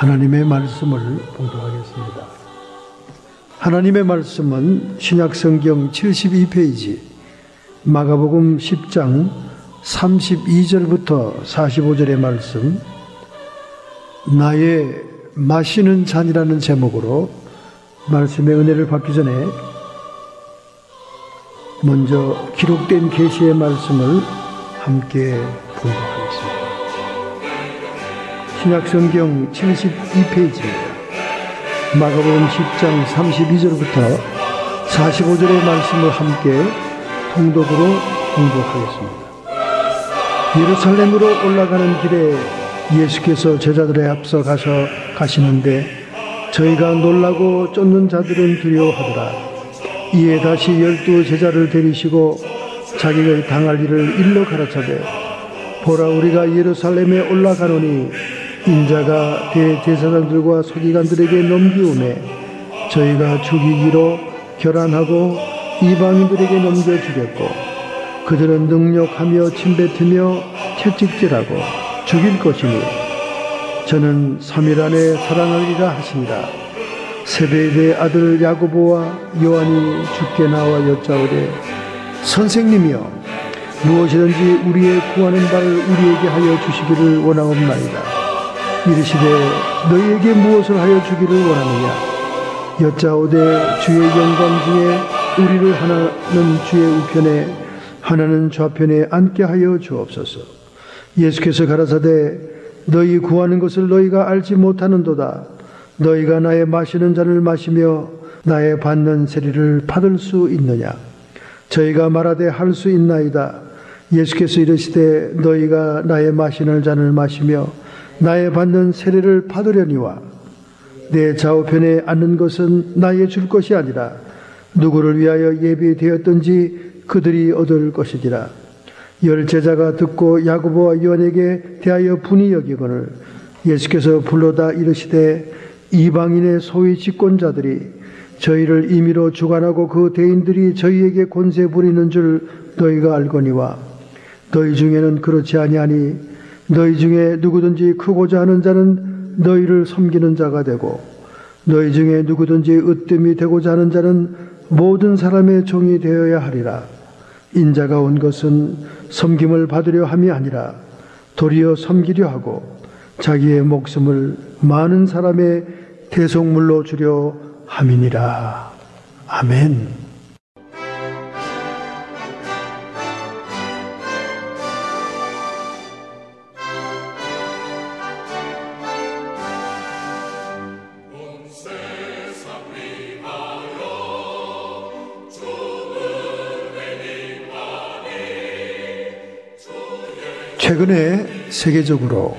하나님의 말씀을 봉독하겠습니다. 하나님의 말씀은 신약성경 72페이지 마가복음 10장 32절부터 45절의 말씀, 나의 마시는 잔이라는 제목으로 말씀의 은혜를 받기 전에 먼저 기록된 계시의 말씀을 함께 봉독하겠습니다. 신약성경 72페이지입니다. 마가복음 10장 32절부터 45절의 말씀을 함께 통독으로 봉독하겠습니다. 예루살렘으로 올라가는 길에 예수께서 제자들에 앞서 가시는데 저희가 놀라고 쫓는 자들은 두려워하더라. 이에 다시 12 제자를 데리시고 자기가 당할 일을 일러 가르쳐되, 보라, 우리가 예루살렘에 올라가노니 인자가 대제사장들과 서기관들에게 넘기우매 저희가 죽이기로 결안하고 이방인들에게 넘겨주겠고 그들은 능욕하며 침뱉으며 채찍질하고 죽일 것이니 저는 3일 안에 살아나리라 하시니라. 세베대의 아들 야고보와 요한이 주께 나와 여짜오되, 선생님이여, 무엇이든지 우리의 구하는 바를 우리에게 하여 주시기를 원하옵나이다. 이르시되, 너희에게 무엇을 하여 주기를 원하느냐? 여짜오되, 주의 영광 중에 우리를 하나는 주의 우편에 하나는 좌편에 앉게 하여 주옵소서. 예수께서 가라사대, 너희 구하는 것을 너희가 알지 못하는도다. 너희가 나의 마시는 잔을 마시며 나의 받는 세리를 받을 수 있느냐? 저희가 말하되 할 수 있나이다. 예수께서 이르시되, 너희가 나의 마시는 잔을 마시며 나의 받는 세례를 받으려니와 내 좌우편에 앉는 것은 나의 줄 것이 아니라 누구를 위하여 예비되었든지 그들이 얻을 것이지라. 10 제자가 듣고 야고보와 요한에게 대하여 분이 여기거늘 예수께서 불러다 이르시되, 이방인의 소위 집권자들이 저희를 임의로 주관하고 그 대인들이 저희에게 권세 부리는 줄 너희가 알거니와 너희 중에는 그렇지 아니하니 너희 중에 누구든지 크고자 하는 자는 너희를 섬기는 자가 되고 너희 중에 누구든지 으뜸이 되고자 하는 자는 모든 사람의 종이 되어야 하리라. 인자가 온 것은 섬김을 받으려 함이 아니라 도리어 섬기려 하고 자기의 목숨을 많은 사람의 대속물로 주려 함이니라. 아멘. 최근에 세계적으로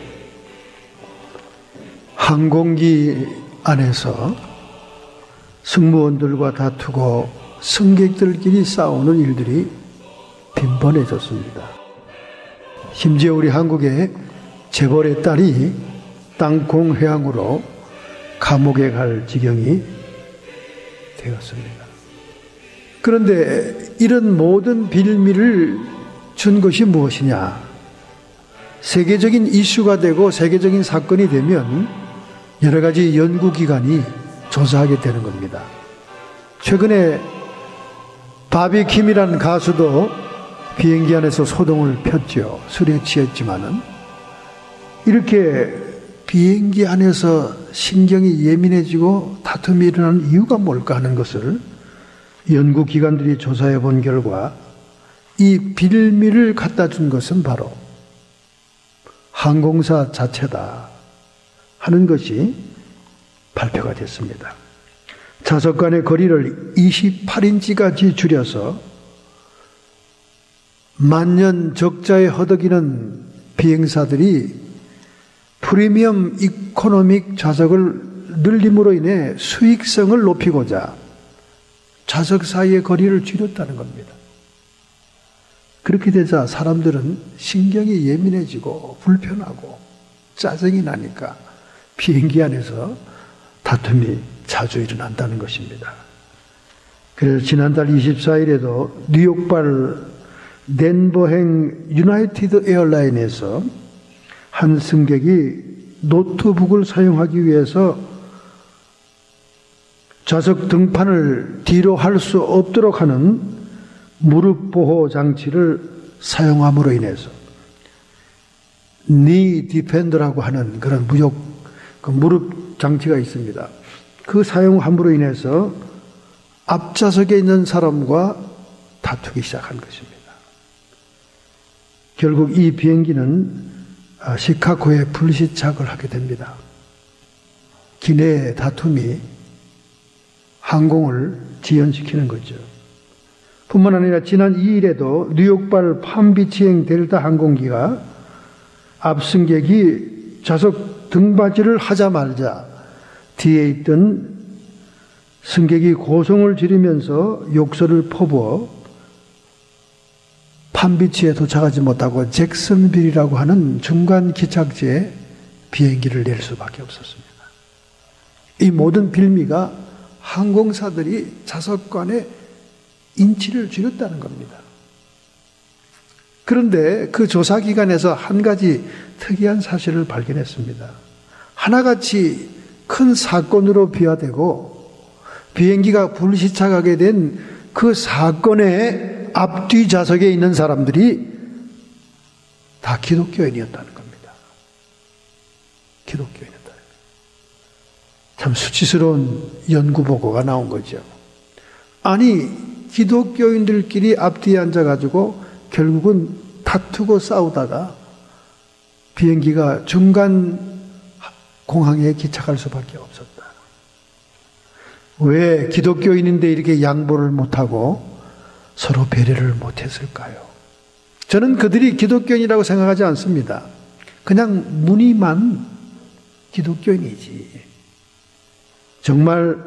항공기 안에서 승무원들과 다투고 승객들끼리 싸우는 일들이 빈번해졌습니다. 심지어 우리 한국의 재벌의 딸이 땅콩 회항으로 감옥에 갈 지경이 되었습니다. 그런데 이런 모든 빌미를 준 것이 무엇이냐? 세계적인 이슈가 되고 세계적인 사건이 되면 여러 가지 연구기관이 조사하게 되는 겁니다. 최근에 바비킴이라는 가수도 비행기 안에서 소동을 폈죠. 술에 취했지만은 이렇게 비행기 안에서 신경이 예민해지고 다툼이 일어나는 이유가 뭘까 하는 것을 연구기관들이 조사해 본 결과 이 빌미를 갖다 준 것은 바로 항공사 자체다 하는 것이 발표가 됐습니다. 좌석 간의 거리를 28인치까지 줄여서 만년 적자에 허덕이는 비행사들이 프리미엄 이코노믹 좌석을 늘림으로 인해 수익성을 높이고자 좌석 사이의 거리를 줄였다는 겁니다. 그렇게 되자 사람들은 신경이 예민해지고 불편하고 짜증이 나니까 비행기 안에서 다툼이 자주 일어난다는 것입니다. 그래서 지난달 24일에도 뉴욕발 덴버행 유나이티드 에어라인에서 한 승객이 노트북을 사용하기 위해서 좌석 등판을 뒤로 할 수 없도록 하는 무릎 보호 장치를 사용함으로 인해서 니 디펜더라고 하는 그런 그 무릎 장치가 있습니다. 그 사용함으로 인해서 앞좌석에 있는 사람과 다투기 시작한 것입니다. 결국 이 비행기는 시카고에 불시착을 하게 됩니다. 기내의 다툼이 항공을 지연시키는 거죠. 뿐만 아니라 지난 2일에도 뉴욕발 팜비치행 델타 항공기가 앞승객이 좌석 등받이를 하자마자 뒤에 있던 승객이 고성을 지르면서 욕설을 퍼부어 팜비치에 도착하지 못하고 잭슨빌이라고 하는 중간 기착지에 비행기를 낼 수밖에 없었습니다. 이 모든 빌미가 항공사들이 좌석관에 인치를 줄였다는 겁니다. 그런데 그 조사기관에서 한 가지 특이한 사실을 발견했습니다. 하나같이 큰 사건으로 비화되고 비행기가 불시착하게 된 그 사건의 앞뒤 좌석에 있는 사람들이 다 기독교인이었다는 겁니다. 기독교인이었다. 참 수치스러운 연구 보고가 나온 거죠. 아니, 기독교인들끼리 앞뒤에 앉아가지고 결국은 다투고 싸우다가 비행기가 중간 공항에 기착할 수밖에 없었다. 왜 기독교인인데 이렇게 양보를 못하고 서로 배려를 못했을까요? 저는 그들이 기독교인이라고 생각하지 않습니다. 그냥 무늬만 기독교인이지. 정말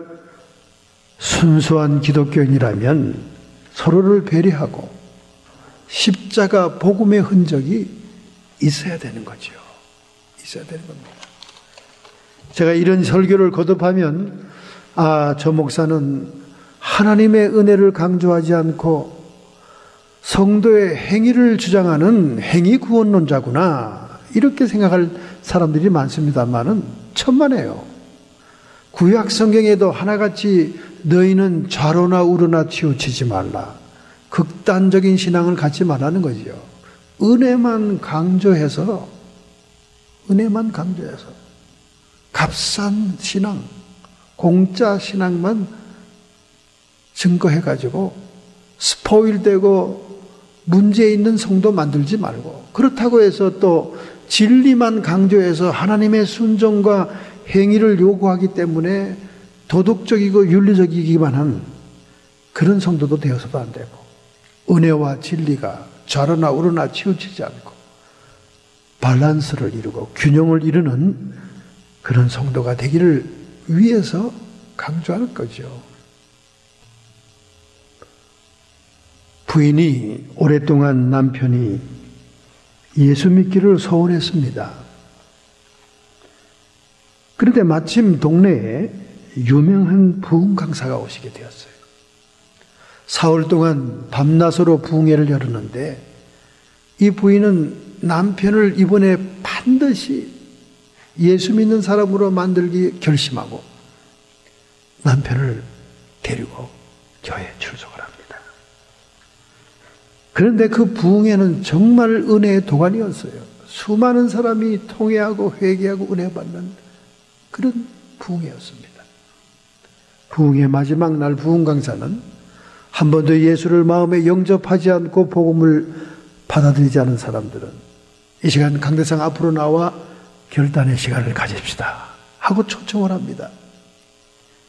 순수한 기독교인이라면 서로를 배려하고 십자가 복음의 흔적이 있어야 되는 거죠. 있어야 되는 겁니다. 제가 이런 설교를 거듭하면 저 목사는 하나님의 은혜를 강조하지 않고 성도의 행위를 주장하는 행위 구원론자구나 이렇게 생각할 사람들이 많습니다만은 천만에요. 구약 성경에도 하나같이 너희는 좌로나 우로나 치우치지 말라. 극단적인 신앙을 갖지 말라는 거지요. 은혜만 강조해서 값싼 신앙, 공짜 신앙만 증거해가지고 스포일되고 문제 있는 성도 만들지 말고, 그렇다고 해서 또 진리만 강조해서 하나님의 순종과 행위를 요구하기 때문에 도덕적이고 윤리적이기만 한 그런 성도도 되어서도 안 되고, 은혜와 진리가 좌로나 우로나 치우치지 않고 밸런스를 이루고 균형을 이루는 그런 성도가 되기를 위해서 강조하는 거죠. 부인이 오랫동안 남편이 예수 믿기를 소원했습니다. 그런데 마침 동네에 유명한 부흥 강사가 오시게 되었어요. 사흘 동안 밤낮으로 부흥회를 열었는데 이 부인은 남편을 이번에 반드시 예수 믿는 사람으로 만들기 결심하고 남편을 데리고 교회에 출석을 합니다. 그런데 그 부흥회는 정말 은혜의 도가니였어요. 수많은 사람이 통회하고 회개하고 은혜 받는 그런 부흥회였습니다. 부흥회 마지막 날 부흥 강사는 한 번도 예수를 마음에 영접하지 않고 복음을 받아들이지 않은 사람들은 이 시간 강대상 앞으로 나와 결단의 시간을 가집시다 하고 초청을 합니다.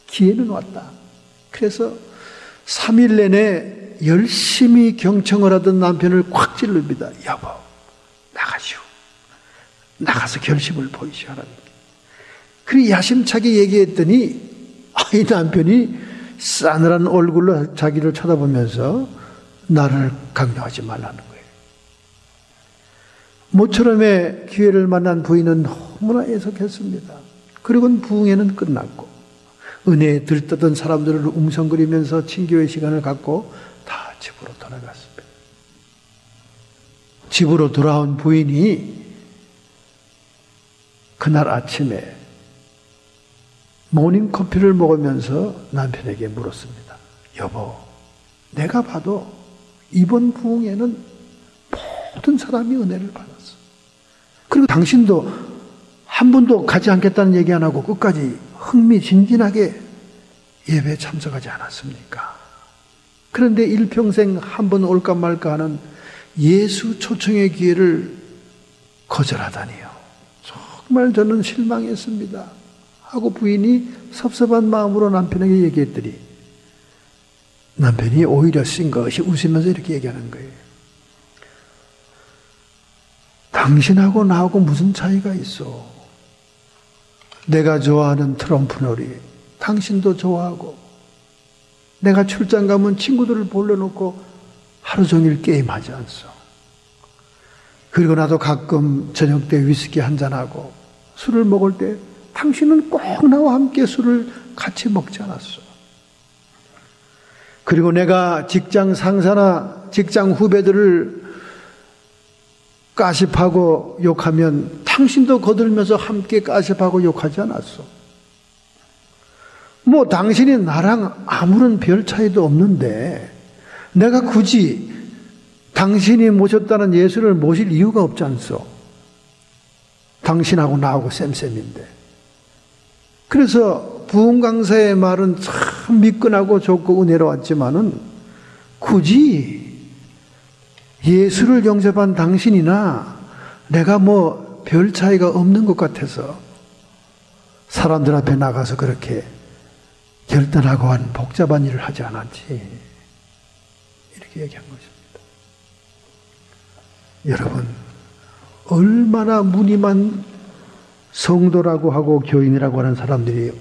기회는 왔다. 그래서 3일 내내 열심히 경청을 하던 남편을 콱 찔릅니다. 여보, 나가시오. 나가서 결심을 보이시오. 하나님. 그리 야심차게 얘기했더니 이 남편이 싸늘한 얼굴로 자기를 쳐다보면서 나를 강요하지 말라는 거예요. 모처럼의 기회를 만난 부인은 너무나 애석했습니다. 그리고는 부흥회는 끝났고 은혜에 들떠던 사람들을 웅성거리면서 친교의 시간을 갖고 다 집으로 돌아갔습니다. 집으로 돌아온 부인이 그날 아침에 모닝커피를 먹으면서 남편에게 물었습니다. 여보, 내가 봐도 이번 부흥회는 모든 사람이 은혜를 받았어. 그리고 당신도 한 번도 가지 않겠다는 얘기 안 하고 끝까지 흥미진진하게 예배에 참석하지 않았습니까? 그런데 일평생 한 번 올까 말까 하는 예수 초청의 기회를 거절하다니요. 정말 저는 실망했습니다. 하고 부인이 섭섭한 마음으로 남편에게 얘기했더니 남편이 오히려 쓴 것이 웃으면서 이렇게 얘기하는 거예요. 당신하고 나하고 무슨 차이가 있어? 내가 좋아하는 트럼프 놀이 당신도 좋아하고, 내가 출장 가면 친구들을 불러놓고 하루 종일 게임하지 않소. 그리고 나도 가끔 저녁 때 위스키 한잔하고 술을 먹을 때 당신은 꼭 나와 함께 술을 같이 먹지 않았어. 그리고 내가 직장 상사나 직장 후배들을 까십하고 욕하면 당신도 거들면서 함께 까십하고 욕하지 않았어. 뭐 당신이 나랑 아무런 별 차이도 없는데 내가 굳이 당신이 모셨다는 예수를 모실 이유가 없지 않소. 당신하고 나하고 쌤쌤인데. 그래서 부흥 강사의 말은 참 미끈하고 좋고 은혜로웠지만은 굳이 예수를 영접한 당신이나 내가 뭐 별 차이가 없는 것 같아서 사람들 앞에 나가서 그렇게 결단하고 한 복잡한 일을 하지 않았지. 이렇게 얘기한 것입니다. 여러분, 얼마나 무늬만 성도라고 하고 교인이라고 하는 사람들이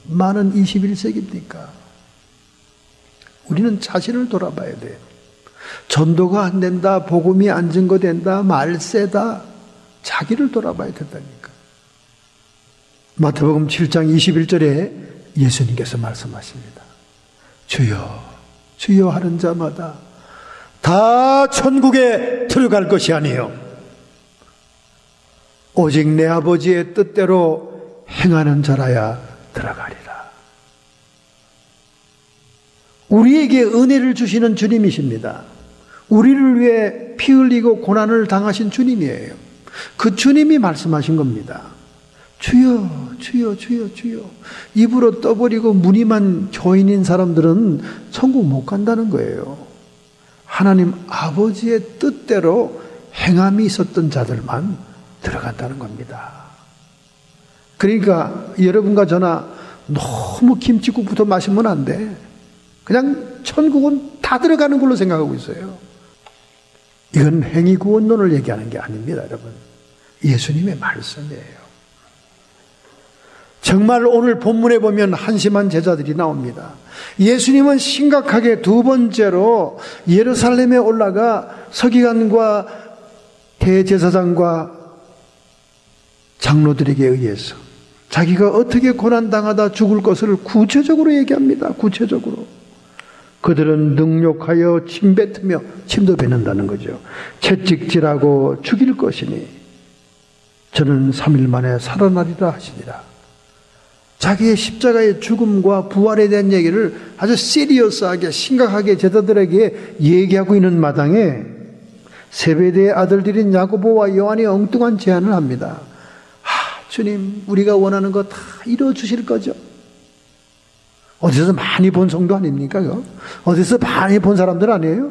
많은 21세기입니까? 우리는 자신을 돌아봐야 돼요. 전도가 안 된다, 복음이 안 증거된다, 말세다, 자기를 돌아봐야 된다니까. 마태복음 7장 21절에 예수님께서 말씀하십니다. 주여, 주여 하는 자마다 다 천국에 들어갈 것이 아니요 오직 내 아버지의 뜻대로 행하는 자라야 들어가리라. 우리에게 은혜를 주시는 주님이십니다. 우리를 위해 피 흘리고 고난을 당하신 주님이에요. 그 주님이 말씀하신 겁니다. 주여, 주여, 주여, 주여. 입으로 떠버리고 무늬만 교인인 사람들은 천국 못 간다는 거예요. 하나님 아버지의 뜻대로 행함이 있었던 자들만 들어간다는 겁니다. 그러니까 여러분과 저나 너무 김치국부터 마시면 안 돼. 그냥 천국은 다 들어가는 걸로 생각하고 있어요. 이건 행위구원론을 얘기하는 게 아닙니다, 여러분. 예수님의 말씀이에요. 정말 오늘 본문에 보면 한심한 제자들이 나옵니다. 예수님은 심각하게 두 번째로 예루살렘에 올라가 서기관과 대제사장과 장로들에게 의해서 자기가 어떻게 고난당하다 죽을 것을 구체적으로 얘기합니다. 구체적으로. 그들은 능욕하여 침뱉으며 침도 뱉는다는 거죠. 채찍질하고 죽일 것이니 저는 3일 만에 살아나리라 하시니라. 자기의 십자가의 죽음과 부활에 대한 얘기를 아주 시리어스하게 심각하게 제자들에게 얘기하고 있는 마당에 세베대의 아들들인 야고보와 요한이 엉뚱한 제안을 합니다. 주님, 우리가 원하는 거 다 이루어 주실 거죠? 어디서 많이 본 성도 아닙니까? 그거? 어디서 많이 본 사람들 아니에요?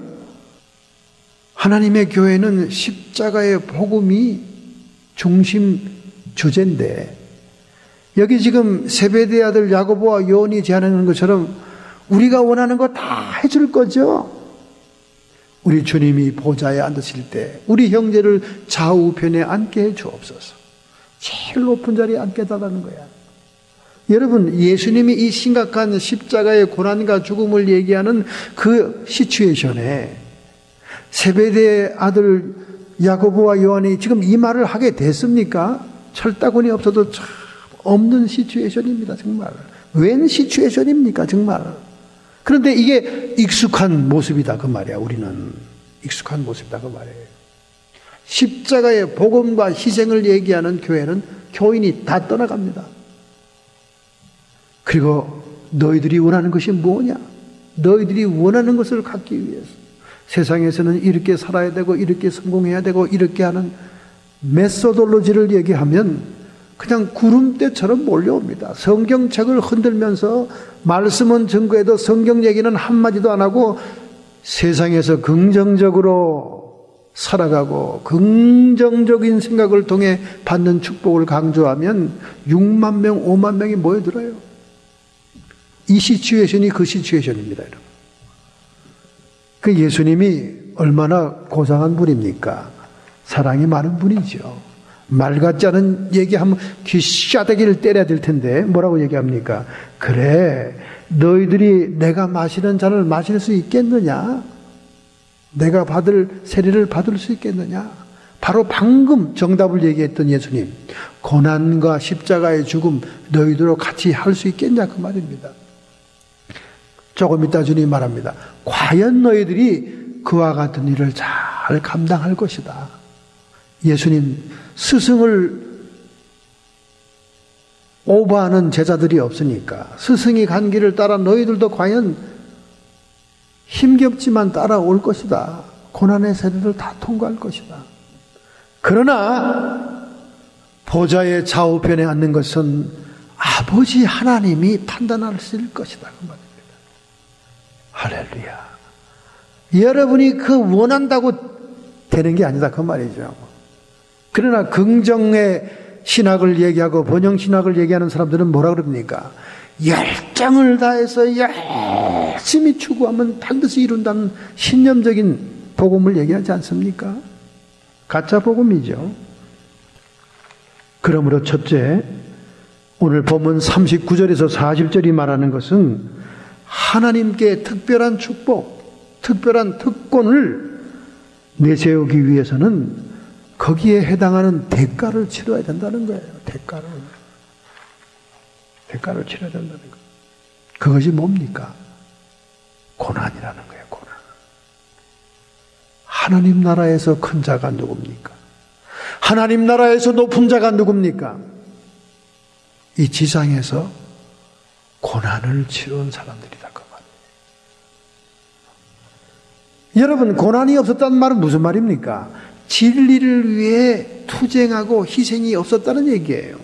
하나님의 교회는 십자가의 복음이 중심 주제인데 여기 지금 세베대의 아들 야고보와 요한이 제안하는 것처럼 우리가 원하는 거 다 해줄 거죠? 우리 주님이 보좌에 앉으실 때 우리 형제를 좌우편에 앉게 해 주옵소서. 제일 높은 자리에 앉게 해달라는 거야. 여러분, 예수님이 이 심각한 십자가의 고난과 죽음을 얘기하는 그 시츄에이션에 세베대의 아들 야고보와 요한이 지금 이 말을 하게 됐습니까? 철다군이 없어도 참 없는 시츄에이션입니다. 정말. 웬 시츄에이션입니까? 정말. 그런데 이게 익숙한 모습이다 그 말이야. 우리는 익숙한 모습이다 그 말이에요. 십자가의 복음과 희생을 얘기하는 교회는 교인이 다 떠나갑니다. 그리고 너희들이 원하는 것이 뭐냐? 너희들이 원하는 것을 갖기 위해서 세상에서는 이렇게 살아야 되고 이렇게 성공해야 되고 이렇게 하는 메소돌로지를 얘기하면 그냥 구름대처럼 몰려옵니다. 성경책을 흔들면서 말씀은 증거해도 성경 얘기는 한마디도 안 하고 세상에서 긍정적으로 살아가고 긍정적인 생각을 통해 받는 축복을 강조하면 6만 명, 5만 명이 모여들어요. 이 시츄에이션이 그 시츄에이션입니다, 여러분. 그 예수님이 얼마나 고상한 분입니까? 사랑이 많은 분이죠. 말 같지 않은 얘기하면 귀 샤대기를 때려야 될 텐데 뭐라고 얘기합니까? 그래, 너희들이 내가 마시는 잔을 마실 수 있겠느냐? 내가 받을 세례를 받을 수 있겠느냐? 바로 방금 정답을 얘기했던 예수님, 고난과 십자가의 죽음 너희들로 같이 할 수 있겠냐 그 말입니다. 조금 이따 주님 말합니다. 과연 너희들이 그와 같은 일을 잘 감당할 것이다. 예수님 스승을 오버하는 제자들이 없으니까 스승이 간 길을 따라 너희들도 과연 힘겹지만 따라올 것이다. 고난의 세대를 다 통과할 것이다. 그러나 보좌의 좌우편에 앉는 것은 아버지 하나님이 판단하실 것이다 그 말입니다. 할렐루야. 여러분이 그 원한다고 되는 게 아니다 그 말이죠. 그러나 긍정의 신학을 얘기하고 번영신학을 얘기하는 사람들은 뭐라 그럽니까? 열정을 다해서 열심히 추구하면 반드시 이룬다는 신념적인 복음을 얘기하지 않습니까? 가짜 복음이죠. 그러므로 첫째, 오늘 본문 39절에서 40절이 말하는 것은 하나님께 특별한 축복, 특별한 특권을 내세우기 위해서는 거기에 해당하는 대가를 치러야 된다는 거예요. 대가를 치러야 된다는 거예요. 그것이 뭡니까? 고난이라는 거예요. 고난. 하나님 나라에서 큰 자가 누굽니까? 하나님 나라에서 높은 자가 누굽니까? 이 지상에서 고난을 치러온 사람들이다 그 말이에요. 여러분, 고난이 없었다는 말은 무슨 말입니까? 진리를 위해 투쟁하고 희생이 없었다는 얘기예요.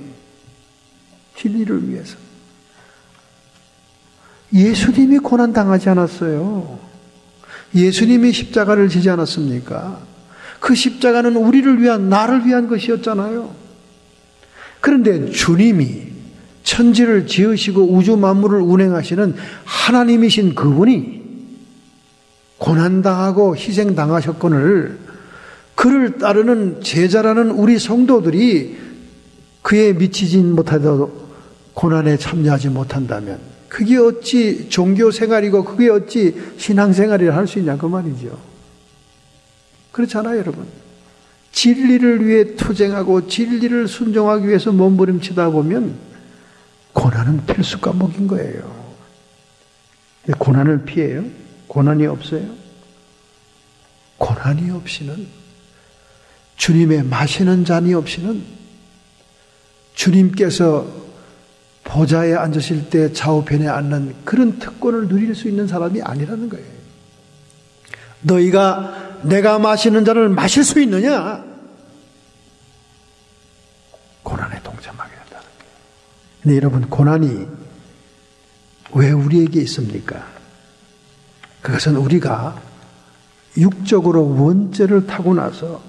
진리를 위해서. 예수님이 고난당하지 않았어요. 예수님이 십자가를 지지 않았습니까? 그 십자가는 우리를 위한, 나를 위한 것이었잖아요. 그런데 주님이 천지를 지으시고 우주 만물을 운행하시는 하나님이신 그분이 고난당하고 희생당하셨거늘 그를 따르는 제자라는 우리 성도들이 그에 미치지 못하더라도 고난에 참여하지 못한다면 그게 어찌 종교 생활이고 그게 어찌 신앙 생활이라 할 수 있냐 그 말이죠. 그렇잖아요, 여러분. 진리를 위해 투쟁하고 진리를 순종하기 위해서 몸부림치다 보면 고난은 필수 과목인 거예요. 고난을 피해요? 고난이 없어요? 고난이 없이는, 주님의 마시는 잔이 없이는 주님께서 보좌에 앉으실 때 좌우편에 앉는 그런 특권을 누릴 수 있는 사람이 아니라는 거예요. 너희가 내가 마시는 잔을 마실 수 있느냐? 고난에 동참하게 된다는 거예요. 근데 여러분, 고난이 왜 우리에게 있습니까? 그것은 우리가 육적으로 원죄를 타고나서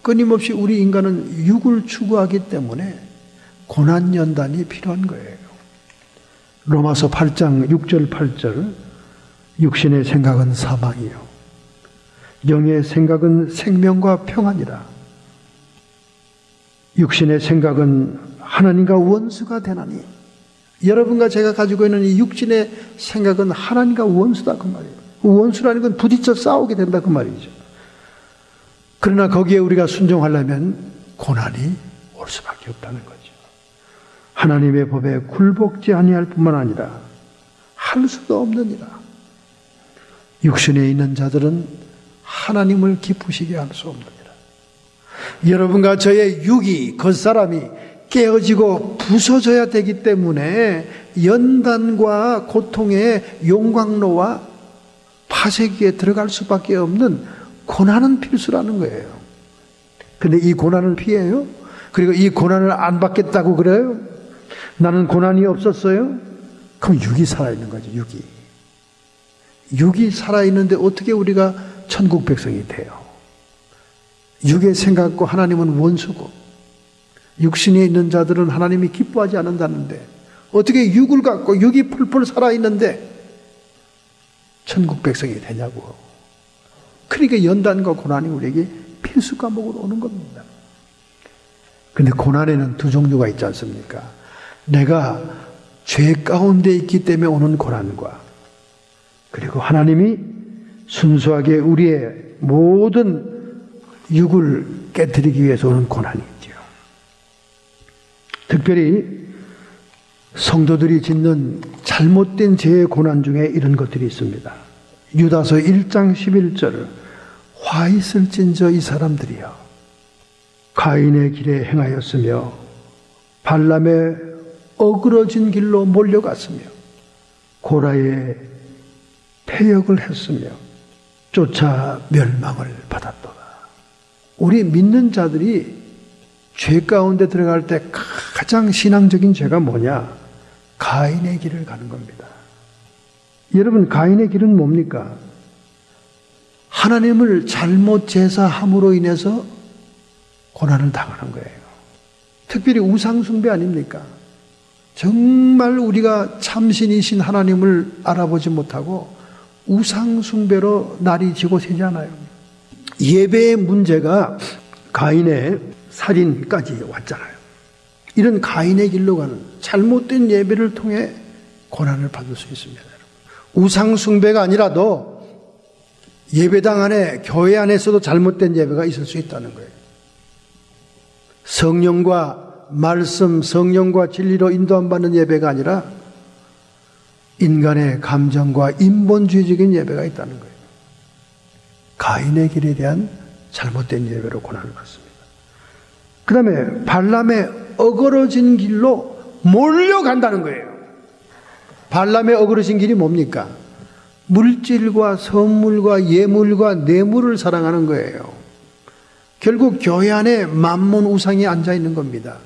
끊임없이 우리 인간은 육을 추구하기 때문에 고난연단이 필요한 거예요. 로마서 8장 6절 8절, 육신의 생각은 사망이요 영의 생각은 생명과 평안이라. 육신의 생각은 하나님과 원수가 되나니. 여러분과 제가 가지고 있는 이 육신의 생각은 하나님과 원수다 그 말이에요. 원수라는 건 부딪혀 싸우게 된다 그 말이죠. 그러나 거기에 우리가 순종하려면 고난이 올 수밖에 없다는 거죠. 하나님의 법에 굴복지 아니할 뿐만 아니라 할 수도 없느니라. 육신에 있는 자들은 하나님을 기쁘시게 할 수 없느니라. 여러분과 저의 육이, 겉사람이 깨어지고 부서져야 되기 때문에 연단과 고통의 용광로와 파쇄기에 들어갈 수밖에 없는 고난은 필수라는 거예요. 근데 이 고난을 피해요? 그리고 이 고난을 안 받겠다고 그래요? 나는 고난이 없었어요? 그럼 육이 살아있는 거죠. 육이 살아있는데 어떻게 우리가 천국 백성이 돼요? 육의 생각과 하나님은 원수고 육신에 있는 자들은 하나님이 기뻐하지 않는다는데 어떻게 육을 갖고 육이 펄펄 살아있는데 천국 백성이 되냐고. 그러니까 연단과 고난이 우리에게 필수 과목으로 오는 겁니다. 근데 고난에는 두 종류가 있지 않습니까? 내가 죄 가운데 있기 때문에 오는 고난과 그리고 하나님이 순수하게 우리의 모든 육을 깨뜨리기 위해서 오는 고난이 있죠. 특별히 성도들이 짓는 잘못된 죄의 고난 중에 이런 것들이 있습니다. 유다서 1장 11절 화 있을진저 이 사람들이여 가인의 길에 행하였으며 발람의 어그러진 길로 몰려갔으며 고라의 패역을 했으며 쫓아 멸망을 받았도다. 우리 믿는 자들이 죄 가운데 들어갈 때 가장 신앙적인 죄가 뭐냐? 가인의 길을 가는 겁니다. 여러분, 가인의 길은 뭡니까? 하나님을 잘못 제사함으로 인해서 고난을 당하는 거예요. 특별히 우상숭배 아닙니까? 정말 우리가 참신이신 하나님을 알아보지 못하고 우상숭배로 날이 지고 새잖아요. 예배의 문제가 가인의 살인까지 왔잖아요. 이런 가인의 길로 가는 잘못된 예배를 통해 고난을 받을 수 있습니다. 우상숭배가 아니라도 예배당 안에, 교회 안에서도 잘못된 예배가 있을 수 있다는 거예요. 성령과 말씀, 성령과 진리로 인도함 받는 예배가 아니라 인간의 감정과 인본주의적인 예배가 있다는 거예요. 가인의 길에 대한 잘못된 예배로 고난을 받습니다. 그 다음에 발람의 어그러진 길로 몰려간다는 거예요. 발람의 어그러진 길이 뭡니까? 물질과 선물과 예물과 뇌물을 사랑하는 거예요. 결국 교회 안에 만몬 우상이 앉아있는 겁니다.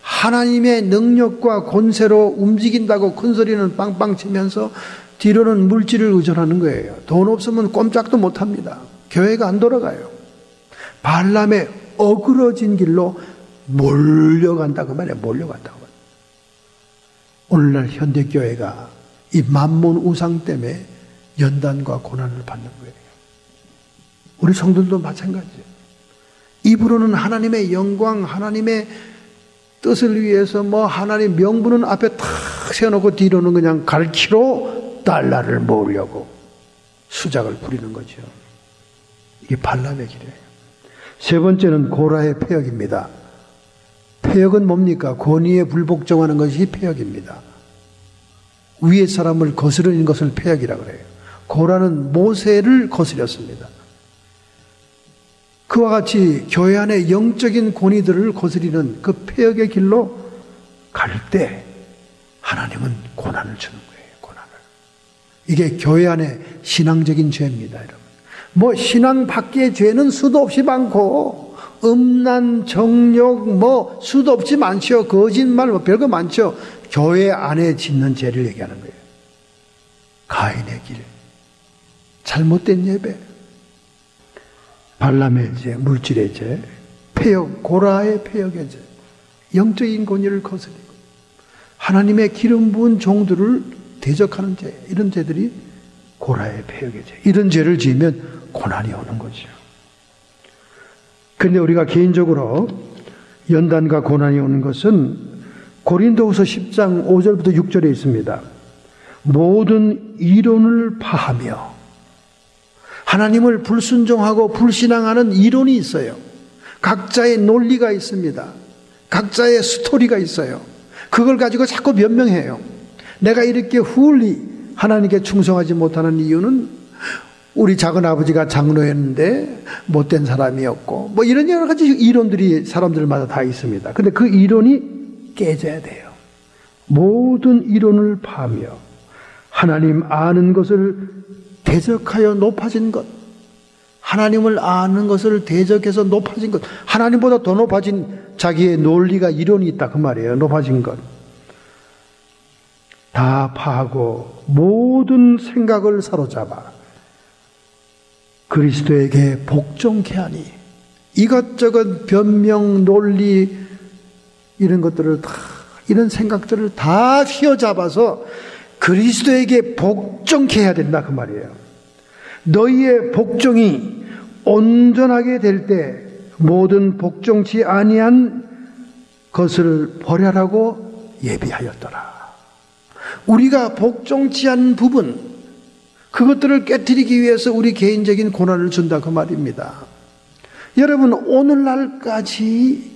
하나님의 능력과 권세로 움직인다고 큰소리는 빵빵 치면서 뒤로는 물질을 의존하는 거예요. 돈 없으면 꼼짝도 못합니다. 교회가 안 돌아가요. 발람의 어그러진 길로 몰려간다고 말해요. 몰려간다고. 오늘날 현대교회가 이 만몬 우상 때문에 연단과 고난을 받는 거예요. 우리 성도들도 마찬가지예요. 입으로는 하나님의 영광, 하나님의 뜻을 위해서 하나님 명분은 앞에 탁 세워놓고 뒤로는 그냥 갈퀴로 달러를 모으려고 수작을 부리는 거죠. 이게 발람의 길이에요. 세 번째는 고라의 패역입니다. 패역은 뭡니까? 권위에 불복종하는 것이 패역입니다. 위의 사람을 거스르는 것을 패역이라고 그래요. 고라는 모세를 거스렸습니다. 그와 같이 교회 안의 영적인 권위들을 거스리는 그 패역의 길로 갈 때 하나님은 고난을 주는 거예요. 고난을. 이게 교회 안의 신앙적인 죄입니다, 여러분. 신앙 밖의 죄는 수도 없이 많고 음란, 정욕 수도 없이 많죠. 거짓말 별거 많죠. 교회 안에 짓는 죄를 얘기하는 거예요. 가인의 길, 잘못된 예배, 발람의 죄, 물질의 죄, 패역, 고라의 패역의 죄, 영적인 권위를 거스리고 하나님의 기름 부은 종들을 대적하는 죄, 이런 죄들이 고라의 패역의 죄. 이런 죄를 지으면 고난이 오는 거죠. 그런데 우리가 개인적으로 연단과 고난이 오는 것은 고린도후서 10장 5절부터 6절에 있습니다. 모든 이론을 파하며 하나님을 불순종하고 불신앙하는 이론이 있어요. 각자의 논리가 있습니다. 각자의 스토리가 있어요. 그걸 가지고 자꾸 변명해요. 내가 이렇게 훌히 하나님께 충성하지 못하는 이유는 우리 작은 아버지가 장로였는데 못된 사람이었고 이런 여러 가지 이론들이 사람들마다 다 있습니다. 근데 그 이론이 깨져야 돼요. 모든 이론을 파며 하나님 아는 것을 대적하여 높아진 것, 하나님을 아는 것을 대적해서 높아진 것, 하나님보다 더 높아진 자기의 논리가 이론이 있다 그 말이에요. 높아진 것 다 파하고 모든 생각을 사로잡아 그리스도에게 복종케 하니, 이것저것 변명 논리 이런 것들을 다, 이런 생각들을 다 휘어잡아서 그리스도에게 복종케 해야 된다 그 말이에요. 너희의 복종이 온전하게 될 때 모든 복종치 아니한 것을 버려라고 예비하였더라. 우리가 복종치 않은 부분, 그것들을 깨트리기 위해서 우리 개인적인 고난을 준다 그 말입니다. 여러분, 오늘날까지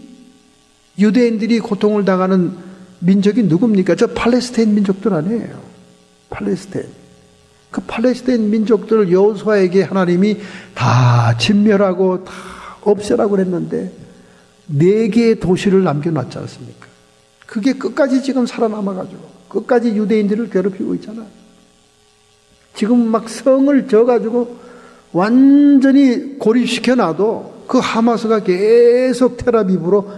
유대인들이 고통을 당하는 민족이 누굽니까? 저 팔레스타인 민족들 아니에요. 팔레스타인. 그 팔레스타인 민족들을 여호수아에게 하나님이 다 진멸하고 다 없애라고 그랬는데 4개의 도시를 남겨놨지 않습니까? 그게 끝까지 지금 살아남아가지고 끝까지 유대인들을 괴롭히고 있잖아요. 지금 막 성을 져가지고 완전히 고립시켜놔도 그 하마스가 계속 텔아비브로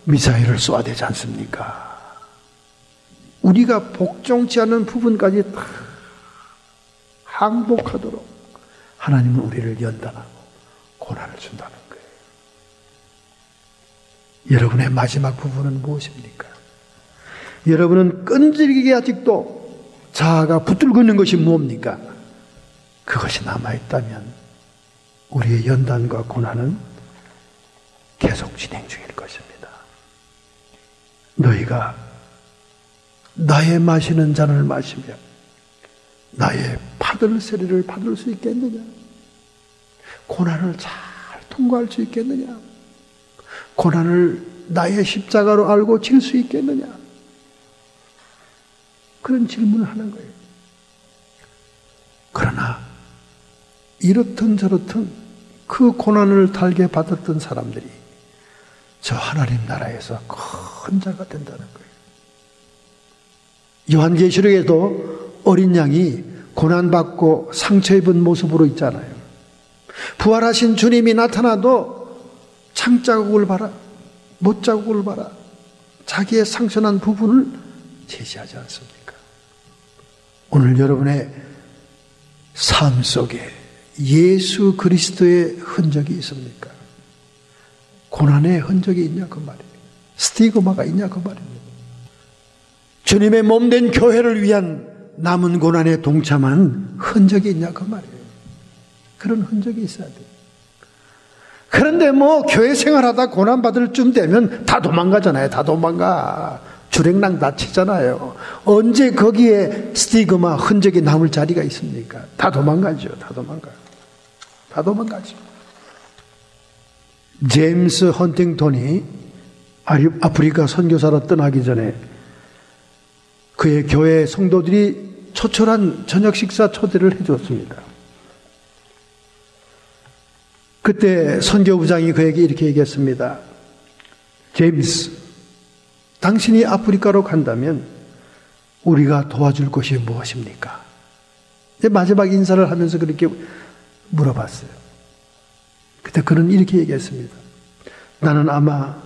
미사일을 쏘아대지 않습니까? 우리가 복종치 않는 부분까지 다 항복하도록 하나님은 우리를 연단하고 고난을 준다는 거예요. 여러분의 마지막 부분은 무엇입니까? 여러분은 끈질기게 아직도 자아가 붙들고 있는 것이 뭡니까? 그것이 남아있다면 우리의 연단과 고난은 계속 진행 중일 것입니다. 너희가 나의 마시는 잔을 마시며 나의 받을 세례를 받을 수 있겠느냐? 고난을 잘 통과할 수 있겠느냐? 고난을 나의 십자가로 알고 질 수 있겠느냐? 그런 질문을 하는 거예요. 그러나 이렇든 저렇든 그 고난을 달게 받았던 사람들이 저 하나님 나라에서 큰 자가 된다는 거예요. 요한계시록에도 어린 양이 고난받고 상처 입은 모습으로 있잖아요. 부활하신 주님이 나타나도 창자국을 봐라, 못자국을 봐라, 자기의 상처난 부분을 제시하지 않습니까? 오늘 여러분의 삶 속에 예수 그리스도의 흔적이 있습니까? 고난의 흔적이 있냐 그 말이에요. 스티그마가 있냐 그 말입니다. 주님의 몸된 교회를 위한 남은 고난에 동참한 흔적이 있냐 그 말이에요. 그런 흔적이 있어야 돼요. 그런데 뭐 교회 생활하다 고난받을 쯤 되면 다 도망가잖아요. 다 도망가. 주랭랑 다 치잖아요. 언제 거기에 스티그마 흔적이 남을 자리가 있습니까? 다 도망가죠. 다 도망가요. 다 도망가죠. 제임스 헌팅턴이 아프리카 선교사로 떠나기 전에 그의 교회 성도들이 초촐한 저녁 식사 초대를 해줬습니다. 그때 선교부장이 그에게 이렇게 얘기했습니다. 제임스, 당신이 아프리카로 간다면 우리가 도와줄 것이 무엇입니까? 마지막 인사를 하면서 그렇게 물어봤어요. 그때 그는 이렇게 얘기했습니다. 나는 아마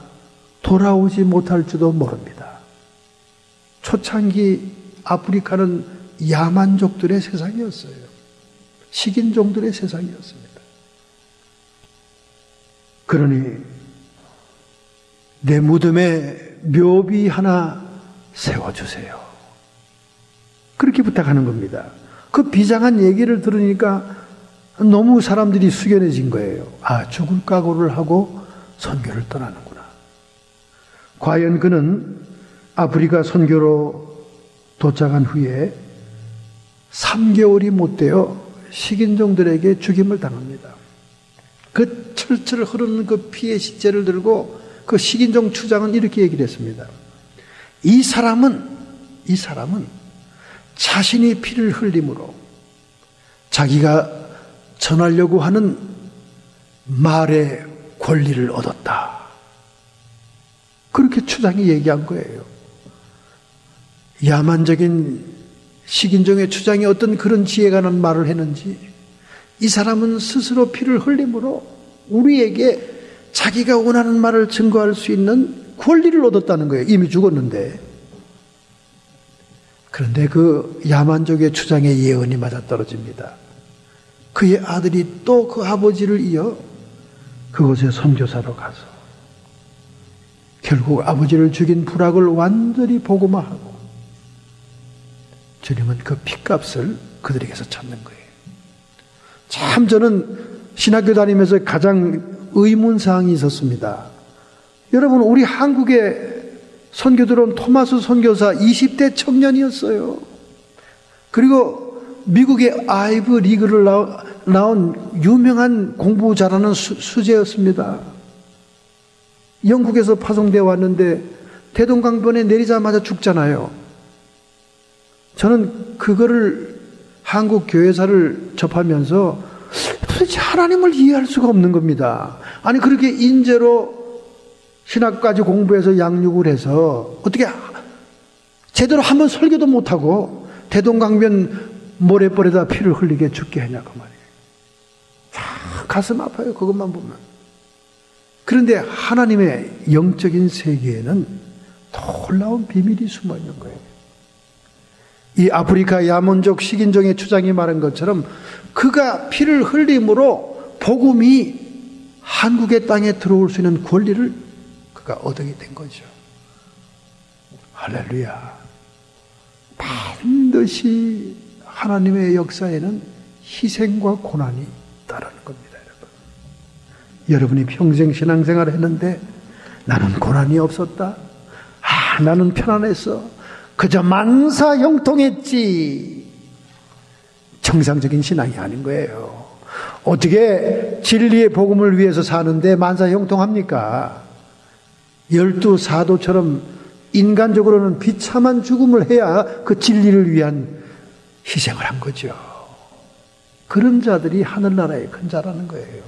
돌아오지 못할지도 모릅니다. 초창기 아프리카는 야만족들의 세상이었어요. 식인종들의 세상이었습니다. 그러니 내 무덤에 묘비 하나 세워주세요. 그렇게 부탁하는 겁니다. 그 비장한 얘기를 들으니까 너무 사람들이 숙연해진 거예요. 아, 죽을 각오를 하고 선교를 떠나는구나. 과연 그는 아프리카 선교로 도착한 후에 3개월이 못 되어 식인종들에게 죽임을 당합니다. 그 철철 흐르는 그 피의 시체를 들고 그 식인종 추장은 이렇게 얘기를 했습니다. 이 사람은 자신이 피를 흘림으로 자기가 전하려고 하는 말의 권리를 얻었다. 그렇게 추장이 얘기한 거예요. 야만적인 식인종의 주장이 어떤 그런 지혜가는 말을 했는지, 이 사람은 스스로 피를 흘림으로 우리에게 자기가 원하는 말을 증거할 수 있는 권리를 얻었다는 거예요. 이미 죽었는데. 그런데 그 야만족의 주장에 예언이 맞아떨어집니다. 그의 아들이 또 그 아버지를 이어 그곳에 선교사로 가서 결국 아버지를 죽인 불악을 완전히 복음화하고, 주님은 그 핏값을 그들에게서 찾는 거예요. 참 저는 신학교 다니면서 가장 의문사항이 있었습니다. 여러분, 우리 한국에 선교 들어온 토마스 선교사 20대 청년이었어요. 그리고 미국의 아이브 리그를 나온 유명한 공부 잘하는 수재였습니다. 영국에서 파송되어 왔는데 대동강변에 내리자마자 죽잖아요. 저는 그거를 한국 교회사를 접하면서 도대체 하나님을 이해할 수가 없는 겁니다. 아니, 그렇게 인재로 신학까지 공부해서 양육을 해서 어떻게 제대로 한번 설교도 못하고 대동강변 모래벌에다 피를 흘리게 죽게 하냐고 말이에요. 참 가슴 아파요, 그것만 보면. 그런데 하나님의 영적인 세계에는 놀라운 비밀이 숨어 있는 거예요. 이 아프리카 야몬족 식인종의 주장이 말한 것처럼 그가 피를 흘림으로 복음이 한국의 땅에 들어올 수 있는 권리를 그가 얻게 된 거죠. 할렐루야. 반드시 하나님의 역사에는 희생과 고난이 따르는 겁니다, 여러분. 여러분이 평생 신앙생활을 했는데 나는 고난이 없었다. 나는 편안했어. 그저 만사 형통했지. 정상적인 신앙이 아닌 거예요. 어떻게 진리의 복음을 위해서 사는데 만사 형통합니까? 12사도처럼 인간적으로는 비참한 죽음을 해야 그 진리를 위한 희생을 한 거죠. 그런 자들이 하늘나라의 큰 자라는 거예요.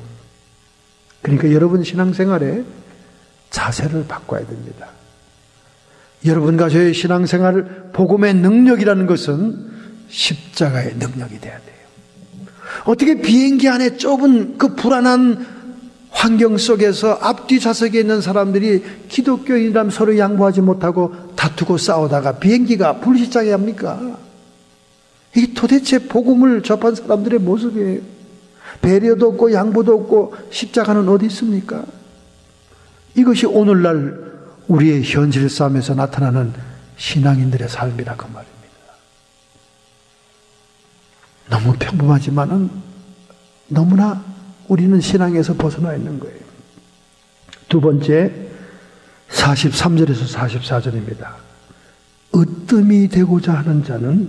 그러니까 여러분 신앙생활에 자세를 바꿔야 됩니다. 여러분과 저의 신앙생활 복음의 능력이라는 것은 십자가의 능력이 돼야 돼요. 어떻게 비행기 안에 좁은 그 불안한 환경 속에서 앞뒤 좌석에 있는 사람들이 기독교인이라면 서로 양보하지 못하고 다투고 싸우다가 비행기가 불시착해야 합니까? 이게 도대체 복음을 접한 사람들의 모습이에요. 배려도 없고 양보도 없고 십자가는 어디 있습니까? 이것이 오늘날 우리의 현실 삶에서 나타나는 신앙인들의 삶이라 그 말입니다. 너무 평범하지만은 너무나 우리는 신앙에서 벗어나 있는 거예요. 두 번째, 43절에서 44절입니다. 으뜸이 되고자 하는 자는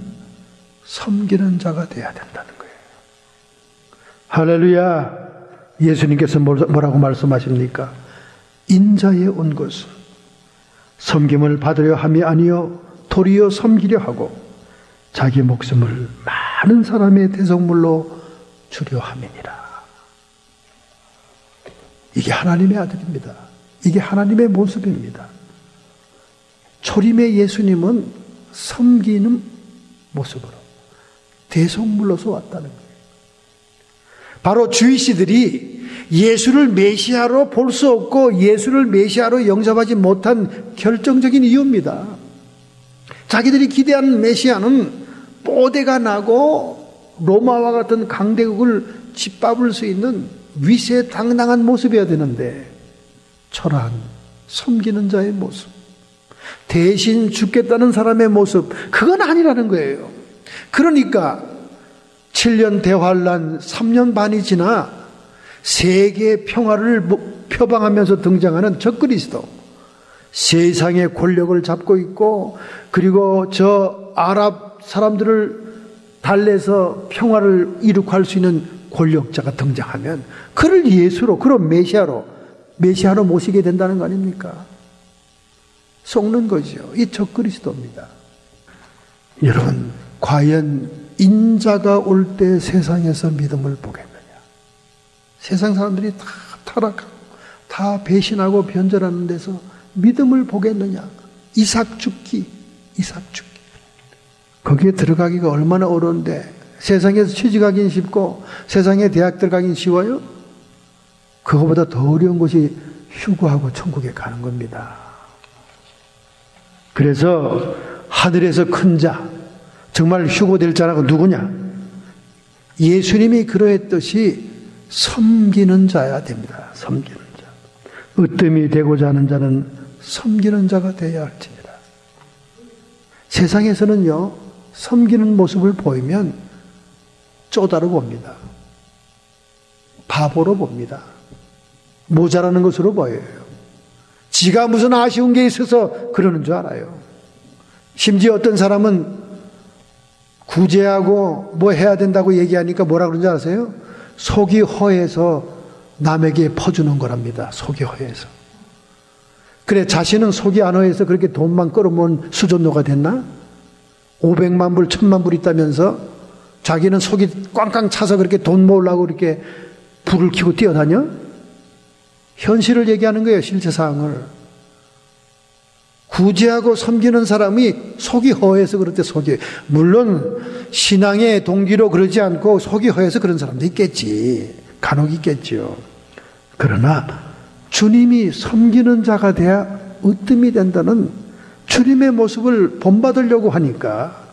섬기는 자가 되어야 된다는 거예요. 할렐루야. 예수님께서 뭐라고 말씀하십니까? 인자에 온 것은 섬김을 받으려 함이 아니요 도리어 섬기려 하고 자기 목숨을 많은 사람의 대속물로 주려 함이니라. 이게 하나님의 아들입니다. 이게 하나님의 모습입니다. 초림의 예수님은 섬기는 모습으로 대속물로서 왔다는 거예요. 바로 주이시들이 예수를 메시아로 볼 수 없고 예수를 메시아로 영접하지 못한 결정적인 이유입니다. 자기들이 기대하는 메시아는 뽀대가 나고 로마와 같은 강대국을 짓밟을 수 있는 위세당당한 모습이어야 되는데 초라한 섬기는 자의 모습, 대신 죽겠다는 사람의 모습, 그건 아니라는 거예요. 그러니까 7년 대환란 3년 반이 지나 세계 평화를 표방하면서 등장하는 적그리스도, 세상의 권력을 잡고 있고 그리고 저 아랍 사람들을 달래서 평화를 이룩할 수 있는 권력자가 등장하면 그를 예수로, 그런 메시아로 모시게 된다는 거 아닙니까? 속는 거죠. 이 적그리스도입니다. 여러분, 과연 인자가 올 때 세상에서 믿음을 보겠느냐? 세상 사람들이 다 타락하고 다 배신하고 변절하는 데서 믿음을 보겠느냐? 이삭 죽기. 거기에 들어가기가 얼마나 어려운데, 세상에서 취직하긴 쉽고 세상에 대학 들어가긴 쉬워요? 그거보다 더 어려운 것이 휴거하고 천국에 가는 겁니다. 그래서 하늘에서 큰 자, 정말 휴거될 자라고 누구냐? 예수님이 그러했듯이 섬기는 자야 됩니다. 섬기는 자. 으뜸이 되고자 하는 자는 섬기는 자가 되어야 할지니라. 세상에서는요, 섬기는 모습을 보이면 쪼다로 봅니다. 바보로 봅니다. 모자라는 것으로 보여요. 지가 무슨 아쉬운 게 있어서 그러는 줄 알아요. 심지어 어떤 사람은 구제하고 뭐 해야 된다고 얘기하니까 뭐라 그런지 아세요? 속이 허해서 남에게 퍼주는 거랍니다. 속이 허해서. 그래, 자신은 속이 안 허해서 그렇게 돈만 끌어모은 수전노가 됐나? 500만 불, 1000만 불 있다면서 자기는 속이 꽝꽝 차서 그렇게 돈 모으려고 이렇게 불을 켜고 뛰어다녀? 현실을 얘기하는 거예요, 실제 상황을. 구제하고 섬기는 사람이 속이 허해서 그럴 때 속이, 물론 신앙의 동기로 그러지 않고 속이 허해서 그런 사람도 있겠지. 간혹 있겠죠. 그러나 주님이 섬기는 자가 돼야 으뜸이 된다는 주님의 모습을 본받으려고 하니까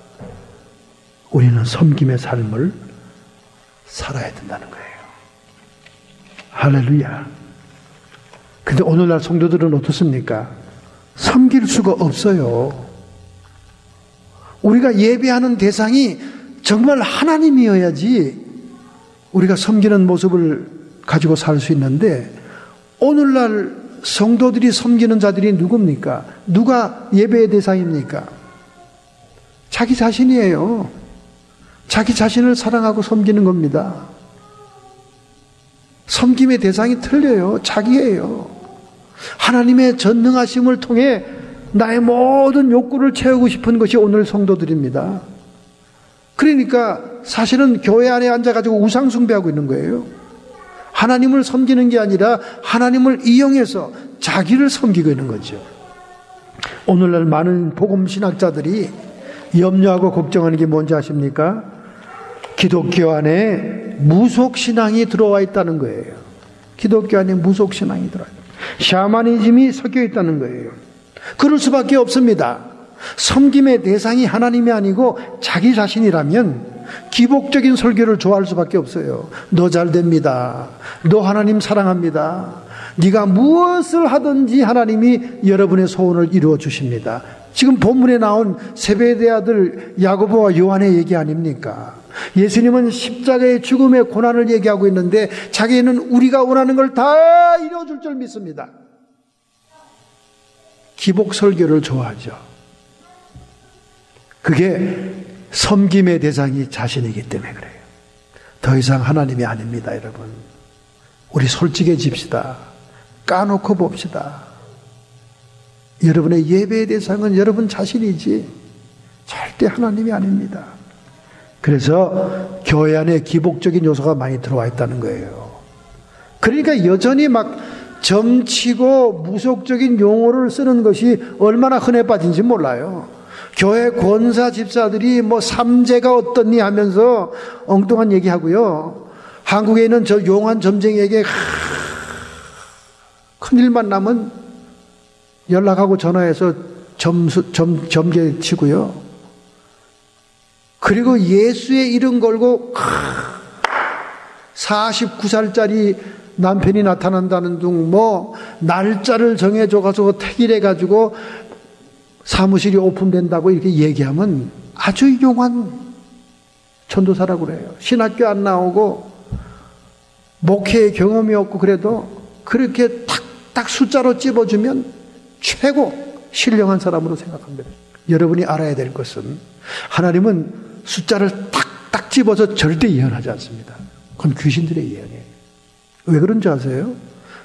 우리는 섬김의 삶을 살아야 된다는 거예요. 할렐루야. 근데 오늘날 성도들은 어떻습니까? 섬길 수가 없어요. 우리가 예배하는 대상이 정말 하나님이어야지 우리가 섬기는 모습을 가지고 살 수 있는데, 오늘날 성도들이 섬기는 자들이 누굽니까? 누가 예배의 대상입니까? 자기 자신이에요. 자기 자신을 사랑하고 섬기는 겁니다. 섬김의 대상이 틀려요. 자기예요. 하나님의 전능하심을 통해 나의 모든 욕구를 채우고 싶은 것이 오늘 성도들입니다. 그러니까 사실은 교회 안에 앉아가지고 우상 숭배하고 있는 거예요. 하나님을 섬기는 게 아니라 하나님을 이용해서 자기를 섬기고 있는 거죠. 오늘날 많은 복음 신학자들이 염려하고 걱정하는 게 뭔지 아십니까? 기독교 안에 무속신앙이 들어와 있다는 거예요. 기독교 안에 무속신앙이 들어와 있다. 샤머니즘이 섞여 있다는 거예요. 그럴 수밖에 없습니다. 섬김의 대상이 하나님이 아니고 자기 자신이라면 기복적인 설교를 좋아할 수밖에 없어요. 너 잘 됩니다. 너 하나님 사랑합니다. 네가 무엇을 하든지 하나님이 여러분의 소원을 이루어 주십니다. 지금 본문에 나온 세베대의 아들 야고보와 요한의 얘기 아닙니까? 예수님은 십자가의 죽음의 고난을 얘기하고 있는데 자기는 우리가 원하는 걸 다 이루어줄 줄 믿습니다. 기복 설교를 좋아하죠. 그게 섬김의 대상이 자신이기 때문에 그래요. 더 이상 하나님이 아닙니다, 여러분. 우리 솔직해집시다. 까놓고 봅시다. 여러분의 예배의 대상은 여러분 자신이지 절대 하나님이 아닙니다. 그래서 교회 안에 기복적인 요소가 많이 들어와 있다는 거예요. 그러니까 여전히 막 점치고 무속적인 용어를 쓰는 것이 얼마나 흔해 빠진지 몰라요. 교회 권사 집사들이 뭐 삼재가 어떻니 하면서 엉뚱한 얘기하고요. 한국에 있는 저 용한 점쟁이에게 큰일만 나면 연락하고 전화해서 점괘 치고요. 그리고 예수의 이름 걸고 49살짜리 남편이 나타난다는 둥 뭐 날짜를 정해줘가지고 택일해가지고 사무실이 오픈된다고 이렇게 얘기하면 아주 용한 전도사라고 그래요. 신학교 안 나오고 목회의 경험이 없고 그래도 그렇게 탁탁 숫자로 찝어주면 최고 신령한 사람으로 생각합니다. 여러분이 알아야 될 것은 하나님은 숫자를 탁탁 집어서 절대 예언하지 않습니다. 그건 귀신들의 예언이에요. 왜 그런지 아세요?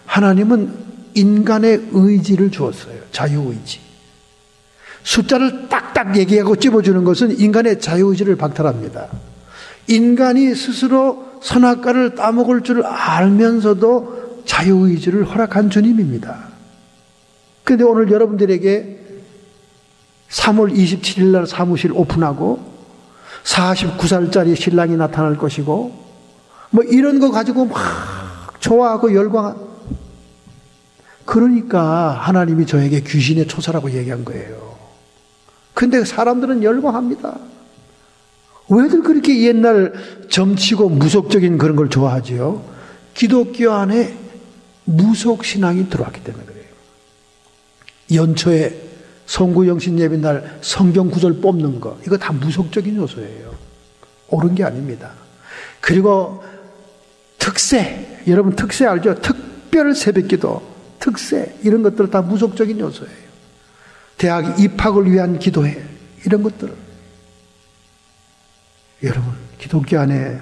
하나님은 인간의 의지를 주었어요. 자유의지. 숫자를 딱딱 얘기하고 찝어주는 것은 인간의 자유의지를 박탈합니다. 인간이 스스로 선악과를 따먹을 줄 알면서도 자유의지를 허락한 주님입니다. 그런데 오늘 여러분들에게 3월 27일 날 사무실 오픈하고 49살짜리 신랑이 나타날 것이고 뭐 이런 거 가지고 막 좋아하고 열광한. 그러니까 하나님이 저에게 귀신의 초사라고 얘기한 거예요. 근데 사람들은 열광합니다. 왜들 그렇게 옛날 점치고 무속적인 그런 걸 좋아하지요? 기독교 안에 무속신앙이 들어왔기 때문에 그래요. 연초에 성구영신 예배날 성경 구절 뽑는 거, 이거 다 무속적인 요소예요. 옳은 게 아닙니다. 그리고 특세, 여러분 특세 알죠? 특별 새벽기도, 특세, 이런 것들 다 무속적인 요소예요. 대학 입학을 위한 기도회, 이런 것들. 여러분, 기독교 안에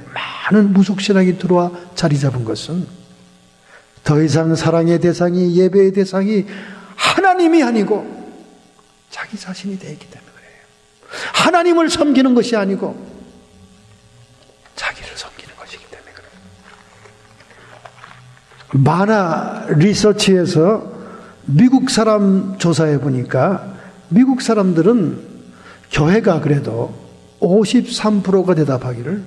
많은 무속신앙이 들어와 자리 잡은 것은 더 이상 사랑의 대상이, 예배의 대상이 하나님이 아니고 자기 자신이 되어 있기 때문에 그래요. 하나님을 섬기는 것이 아니고 자기를 섬기는 것이기 때문에 그래요. 마나 리서치에서 미국 사람 조사해 보니까 미국 사람들은 교회가 그래도 53%가 대답하기를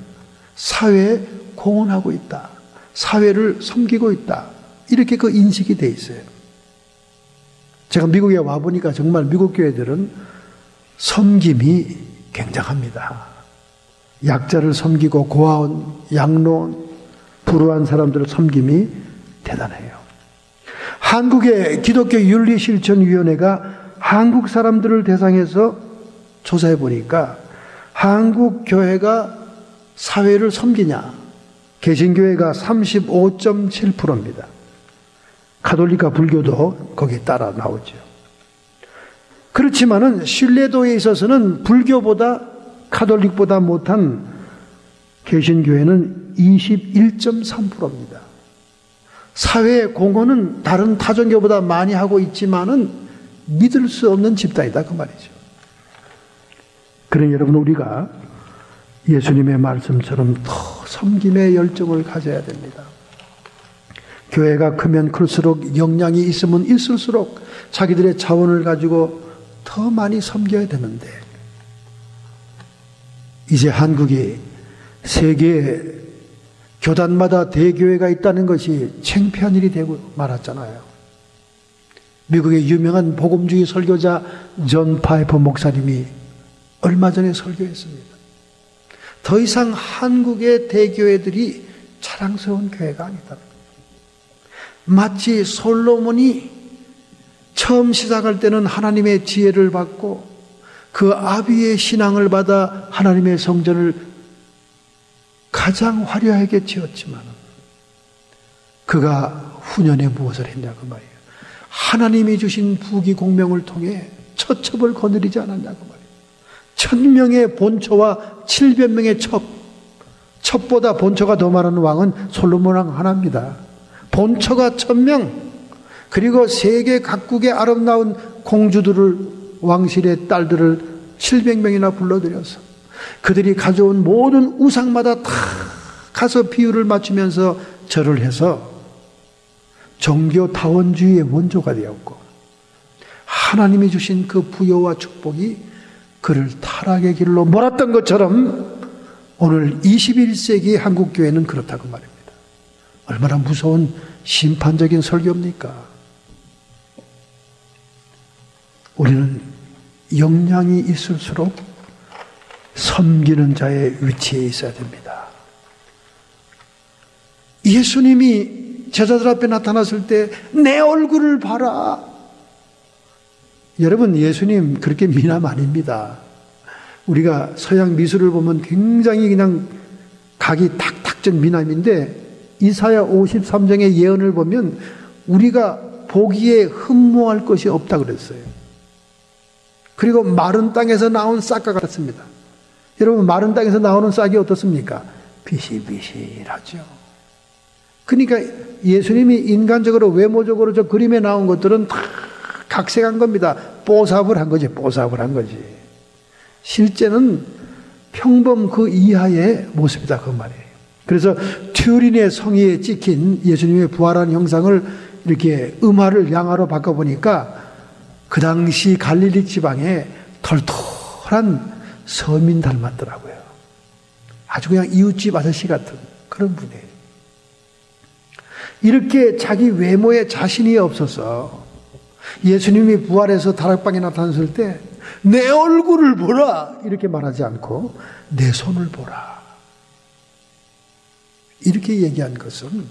사회에 공헌하고 있다, 사회를 섬기고 있다, 이렇게 그 인식이 돼 있어요. 제가 미국에 와보니까 정말 미국 교회들은 섬김이 굉장합니다. 약자를 섬기고 고아원, 양로원, 불우한 사람들을 섬김이 대단해요. 한국의 기독교 윤리실천위원회가 한국 사람들을 대상해서 조사해 보니까 한국 교회가 사회를 섬기냐, 개신교회가 35.7%입니다. 가톨릭과 불교도 거기에 따라 나오죠. 그렇지만은 신뢰도에 있어서는 불교보다 가톨릭보다 못한 개신교회는 21.3%입니다. 사회 공헌은 다른 타종교보다 많이 하고 있지만은 믿을 수 없는 집단이다 그 말이죠. 그러니 여러분, 우리가 예수님의 말씀처럼 더 섬김의 열정을 가져야 됩니다. 교회가 크면 클수록, 역량이 있으면 있을수록 자기들의 자원을 가지고 더 많이 섬겨야 되는데, 이제 한국이 세계 교단마다 대교회가 있다는 것이 창피한 일이 되고 말았잖아요. 미국의 유명한 복음주의 설교자 존 파이퍼 목사님이 얼마 전에 설교했습니다. 더 이상 한국의 대교회들이 자랑스러운 교회가 아니다. 마치 솔로몬이 처음 시작할 때는 하나님의 지혜를 받고 그 아비의 신앙을 받아 하나님의 성전을 가장 화려하게 지었지만 그가 후년에 무엇을 했냐고 말이에요. 하나님이 주신 부귀 공명을 통해 처첩을 거느리지 않았냐고 말이에요. 1000명의 본처와 700명의 첩보다 본처가 더 많은 왕은 솔로몬 왕 하나입니다. 본처가 1000명, 그리고 세계 각국의 아름다운 공주들을, 왕실의 딸들을 700명이나 불러들여서 그들이 가져온 모든 우상마다 다 가서 비유를 맞추면서 절을 해서 종교다원주의의 원조가 되었고, 하나님이 주신 그 부여와 축복이 그를 타락의 길로 몰았던 것처럼 오늘 21세기 한국교회는 그렇다고 말입니다. 얼마나 무서운 심판적인 설교입니까? 우리는 역량이 있을수록 섬기는 자의 위치에 있어야 됩니다. 예수님이 제자들 앞에 나타났을 때 내 얼굴을 봐라. 여러분, 예수님 그렇게 미남 아닙니다. 우리가 서양 미술을 보면 굉장히 그냥 각이 탁탁 진 미남인데, 이사야 53장의 예언을 보면 우리가 보기에 흠모할 것이 없다 그랬어요. 그리고 마른 땅에서 나온 싹과 같습니다. 여러분, 마른 땅에서 나오는 싹이 어떻습니까? 비실비실하죠. 그러니까 예수님이 인간적으로, 외모적으로 저 그림에 나온 것들은 다 각색한 겁니다. 뽀삽을 한 거지, 뽀삽을 한 거지. 실제는 평범 그 이하의 모습이다 그 말이에요. 그래서 튜린의 성의에 찍힌 예수님의 부활한 형상을 이렇게 음화를 양화로 바꿔보니까 그 당시 갈릴리 지방에 털털한 서민 닮았더라고요. 아주 그냥 이웃집 아저씨 같은 그런 분이에요. 이렇게 자기 외모에 자신이 없어서 예수님이 부활해서 다락방에 나타났을 때 내 얼굴을 보라 이렇게 말하지 않고 내 손을 보라 이렇게 얘기한 것은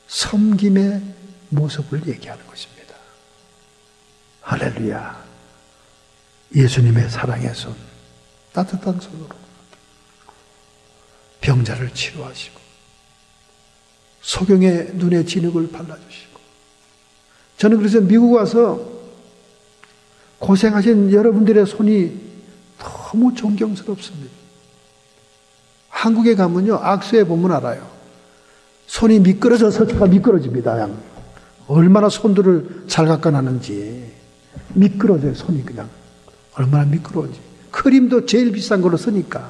섬김의 모습을 얘기하는 것입니다. 할렐루야. 예수님의 사랑의 손, 따뜻한 손으로 병자를 치료하시고 소경의 눈에 진흙을 발라주시고, 저는 그래서 미국 와서 고생하신 여러분들의 손이 너무 존경스럽습니다. 한국에 가면요, 악수해 보면 알아요. 손이 미끄러져서 제가 미끄러집니다. 그냥. 얼마나 손들을 잘 깎아놨는지. 미끄러져요, 손이 그냥. 얼마나 미끄러운지. 크림도 제일 비싼 걸로 쓰니까.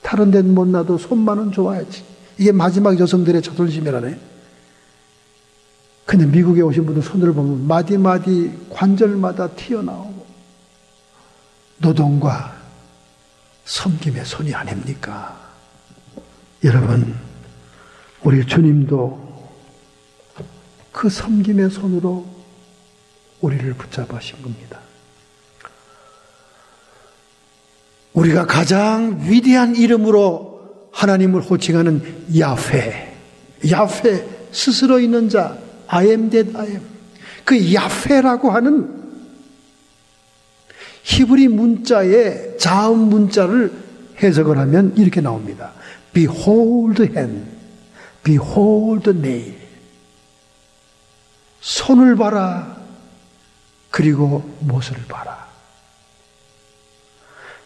다른 데는 못 놔도 손만은 좋아야지. 이게 마지막 여성들의 자존심이라네. 근데 미국에 오신 분들 손을 보면 마디마디 관절마다 튀어나오고 노동과 섬김의 손이 아닙니까? 여러분, 우리 주님도 그 섬김의 손으로 우리를 붙잡으신 겁니다. 우리가 가장 위대한 이름으로 하나님을 호칭하는 야훼, 야훼, 스스로 있는 자, I am that I am. 그 야훼라고 하는 히브리 문자의 자음 문자를 해석을 하면 이렇게 나옵니다. Behold hand, behold nail. 손을 봐라, 그리고 못을 봐라.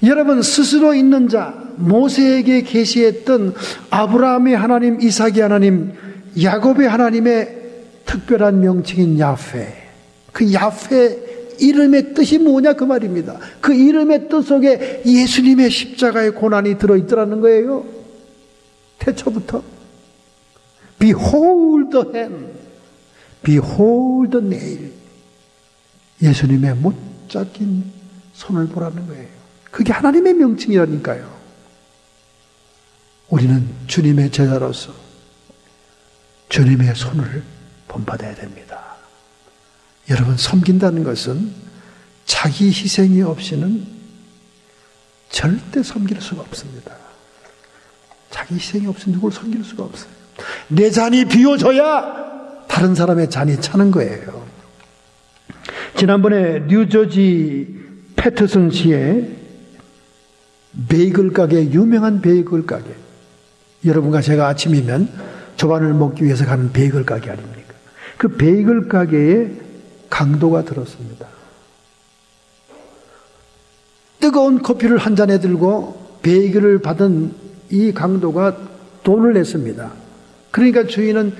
여러분, 스스로 있는 자, 모세에게 계시했던 아브라함의 하나님, 이삭의 하나님, 야곱의 하나님의 특별한 명칭인 야훼. 그 야훼 이름의 뜻이 뭐냐 그 말입니다. 그 이름의 뜻 속에 예수님의 십자가의 고난이 들어있더라는 거예요. 태초부터. Behold the hand, behold the nail. 예수님의 못 잡힌 손을 보라는 거예요. 그게 하나님의 명칭이라니까요. 우리는 주님의 제자로서 주님의 손을 본받아야 됩니다. 여러분, 섬긴다는 것은 자기 희생이 없이는 절대 섬길 수가 없습니다. 자기 희생이 없이 누굴 섬길 수가 없어요. 내 잔이 비워져야 다른 사람의 잔이 차는 거예요. 지난번에 뉴저지 패터슨 시에 베이글 가게, 유명한 베이글 가게, 여러분과 제가 아침이면 조반을 먹기 위해서 가는 베이글 가게 아닙니까? 그 베이글 가게에 강도가 들었습니다. 뜨거운 커피를 한 잔에 들고 베이글을 받은 이 강도가 돈을 냈습니다. 그러니까 주인은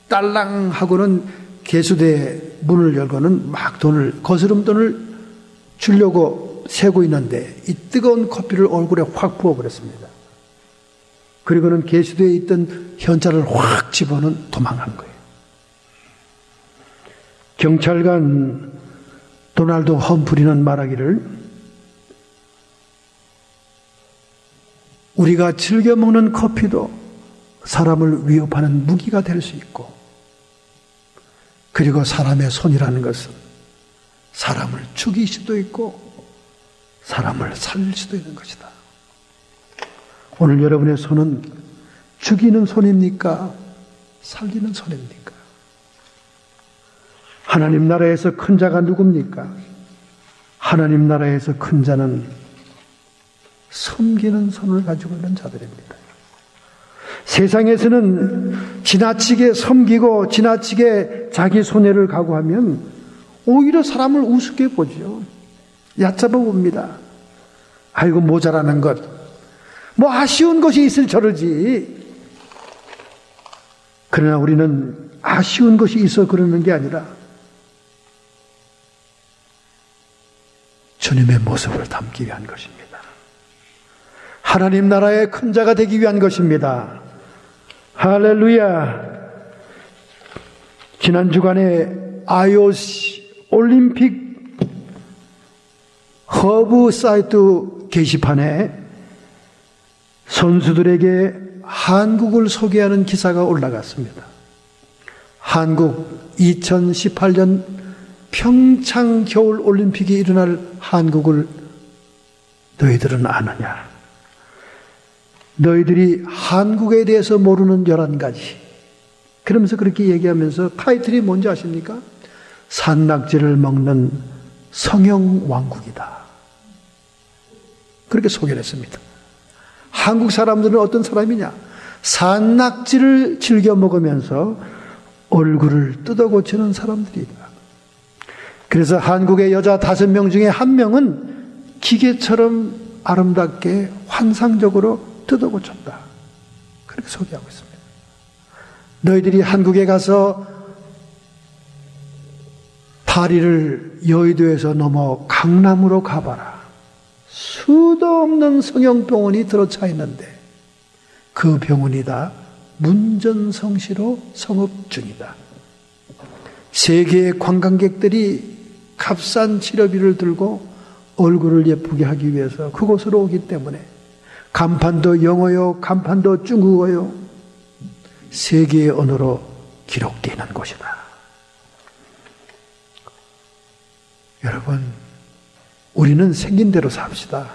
딸랑하고는 개수대 문을 열고는 막 거스름 돈을 주려고 세고 있는데 이 뜨거운 커피를 얼굴에 확 부어버렸습니다. 그리고는 개수대에 있던 현찰을 확 집어는 도망간 거예요. 경찰관 도널드 험프리는 말하기를, 우리가 즐겨 먹는 커피도 사람을 위협하는 무기가 될 수 있고, 그리고 사람의 손이라는 것은 사람을 죽일 수도 있고 사람을 살릴 수도 있는 것이다. 오늘 여러분의 손은 죽이는 손입니까? 살리는 손입니까? 하나님 나라에서 큰 자가 누굽니까? 하나님 나라에서 큰 자는 섬기는 손을 가지고 있는 자들입니다. 세상에서는 지나치게 섬기고 지나치게 자기 손해를 각오하면 오히려 사람을 우습게 보죠. 얕잡아 봅니다. 아이고, 모자라는 것, 뭐 아쉬운 것이 있을 저러지. 그러나 우리는 아쉬운 것이 있어 그러는 게 아니라 주님의 모습을 담기 위한 것입니다. 하나님 나라의 큰 자가 되기 위한 것입니다. 할렐루야. 지난 주간에 IOC 올림픽 허브 사이트 게시판에 선수들에게 한국을 소개하는 기사가 올라갔습니다. 한국 2018년 평창 겨울올림픽이 일어날 한국을 너희들은 아느냐? 너희들이 한국에 대해서 모르는 11가지. 그러면서 그렇게 얘기하면서 타이틀이 뭔지 아십니까? 산낙지를 먹는 성형왕국이다. 그렇게 소개를 했습니다. 한국 사람들은 어떤 사람이냐? 산낙지를 즐겨 먹으면서 얼굴을 뜯어고치는 사람들이다. 그래서 한국의 여자 5명 중에 1명은 기계처럼 아름답게 환상적으로 뜯어고쳤다. 그렇게 소개하고 있습니다. 너희들이 한국에 가서 파리를 여의도에서 넘어 강남으로 가봐라. 수도 없는 성형병원이 들어차 있는데 그 병원이 다 문전성시로 성업 중이다. 세계의 관광객들이 값싼 치료비를 들고 얼굴을 예쁘게 하기 위해서 그곳으로 오기 때문에 간판도 영어요, 간판도 중국어요, 세계의 언어로 기록되는 곳이다. 여러분, 우리는 생긴 대로 삽시다.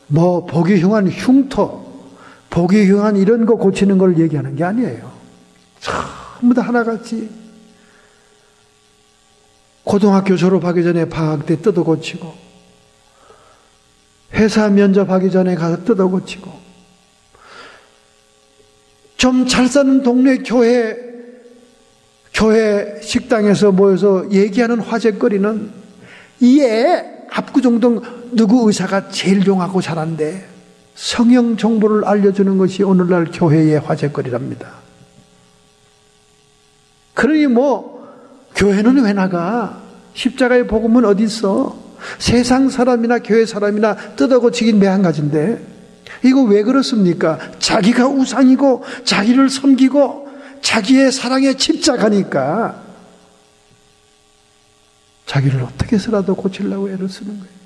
뭐 보기 흉한 흉터, 보기 흉한 이런 거 고치는 걸 얘기하는 게 아니에요. 전부 다 하나같이 고등학교 졸업하기 전에 방학 때 뜯어 고치고, 회사 면접하기 전에 가서 뜯어 고치고, 좀 잘 사는 동네 교회 식당에서 모여서 얘기하는 화제거리는 압구정동 누구 의사가 제일 용하고 잘한대. 성형 정보를 알려주는 것이 오늘날 교회의 화제거리랍니다. 그러니 교회는 왜 나가? 십자가의 복음은 어디 있어? 세상 사람이나 교회 사람이나 뜯어고치긴 매한가지인데 이거 왜 그렇습니까? 자기가 우상이고 자기를 섬기고 자기의 사랑에 집착하니까 자기를 어떻게 해서라도 고치려고 애를 쓰는 거예요.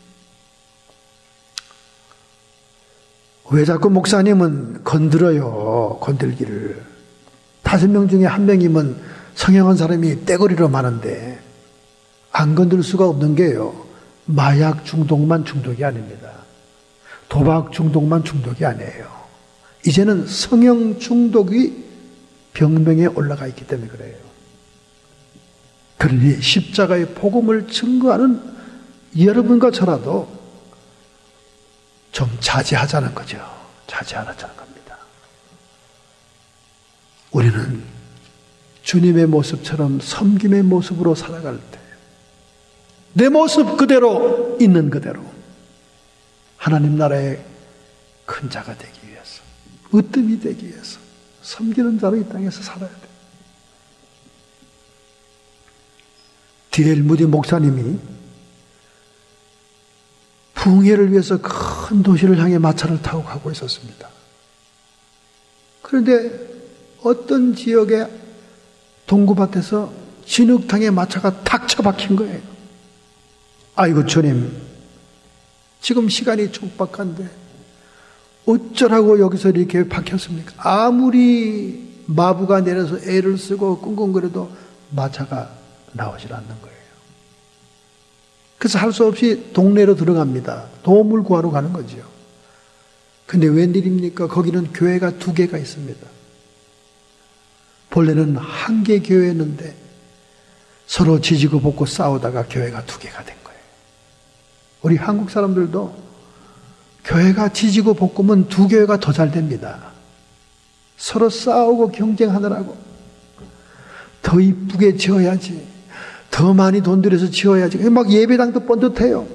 왜 자꾸 목사님은 건드려요? 건들기를. 5명 중에 1명이면 성형한 사람이 떼거리로 많은데 안 건들 수가 없는 게요. 마약 중독만 중독이 아닙니다. 도박 중독만 중독이 아니에요. 이제는 성형 중독이 병명에 올라가 있기 때문에 그래요. 그러니 십자가의 복음을 증거하는 여러분과 저라도 좀 자제하자는 거죠. 자제하자는 겁니다. 우리는 주님의 모습처럼 섬김의 모습으로 살아갈 때 내 모습 그대로 있는 그대로 하나님 나라의 큰 자가 되기 위해서, 으뜸이 되기 위해서 섬기는 자로 이 땅에서 살아야 돼요. D.L. 무디 목사님이 붕괴를 위해서 큰 도시를 향해 마차를 타고 가고 있었습니다. 그런데 어떤 지역의 동구밭에서 진흙탕에 마차가 탁 처박힌 거예요. 아이고 주님, 지금 시간이 촉박한데 어쩌라고 여기서 이렇게 박혔습니까? 아무리 마부가 내려서 애를 쓰고 끙끙거려도 마차가 나오질 않는 거예요. 그래서 할 수 없이 동네로 들어갑니다. 도움을 구하러 가는 거죠. 근데 웬일입니까? 거기는 교회가 2개가 있습니다. 본래는 1개 교회였는데 서로 지지고 볶고 싸우다가 교회가 2개가 된 거예요. 우리 한국 사람들도 교회가 지지고 볶으면 2교회가 더 잘 됩니다. 서로 싸우고 경쟁하느라고 더 이쁘게 지어야지, 더 많이 돈 들여서 지어야지, 막 예배당도 번듯해요.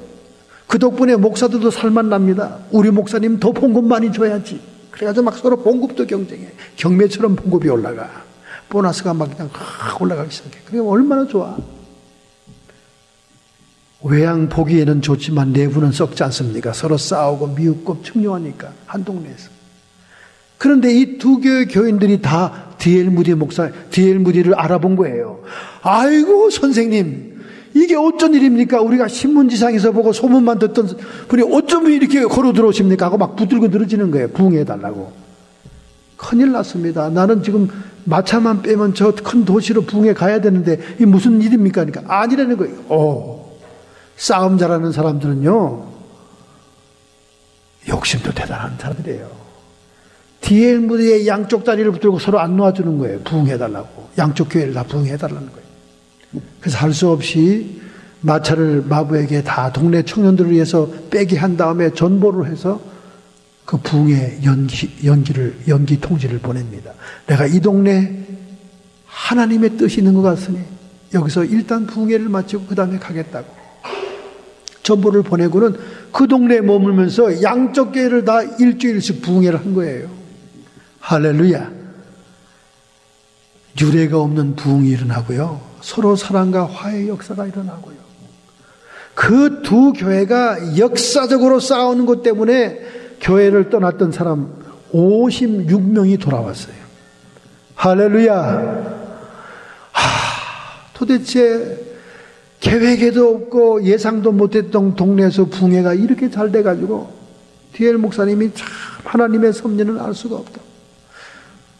그 덕분에 목사들도 살만 납니다. 우리 목사님 더 봉급 많이 줘야지. 그래가지고 막 서로 봉급도 경쟁해. 경매처럼 봉급이 올라가. 보너스가 막 그냥 올라가기 시작해. 그게 얼마나 좋아. 외양 보기에는 좋지만 내부는 썩지 않습니까? 서로 싸우고 미웃고 측량하니까 한 동네에서. 그런데 이 2교회 교인들이 다 D.L. 무디 목사, D.L. 무디를 알아본 거예요. 아이고 선생님, 이게 어쩐 일입니까? 우리가 신문지상에서 보고 소문만 듣던 분이 어쩜 이렇게 걸어 들어오십니까? 하고 막 붙들고 늘어지는 거예요. 부흥해달라고. 큰일 났습니다. 나는 지금 마차만 빼면 저 큰 도시로 부흥해 가야 되는데 이게 무슨 일입니까? 그러니까 아니라는 거예요. 싸움 잘하는 사람들은요, 욕심도 대단한 사람들이에요. DL 무대에 양쪽 다리를 붙들고 서로 안 놓아주는 거예요. 부흥해달라고. 양쪽 교회를 다 부흥해달라는 거예요. 그래서 할 수 없이 마차를 마부에게 다 동네 청년들을 위해서 빼게 한 다음에 전보를 해서 그 부흥의 연기 통지를 보냅니다. 내가 이 동네 하나님의 뜻이 있는 것 같으니 여기서 일단 부흥회를 마치고 그 다음에 가겠다고 전보를 보내고는 그 동네에 머물면서 양쪽 교회를 다 일주일씩 부흥회를 한 거예요. 할렐루야. 유례가 없는 부흥이 일어나고요, 서로 사랑과 화해의 역사가 일어나고요, 그 두 교회가 역사적으로 싸우는 것 때문에 교회를 떠났던 사람 56명이 돌아왔어요. 할렐루야. 도대체 계획에도 없고 예상도 못했던 동네에서 부흥회가 이렇게 잘 돼가지고 디엘 목사님이 참 하나님의 섭리는 알 수가 없다.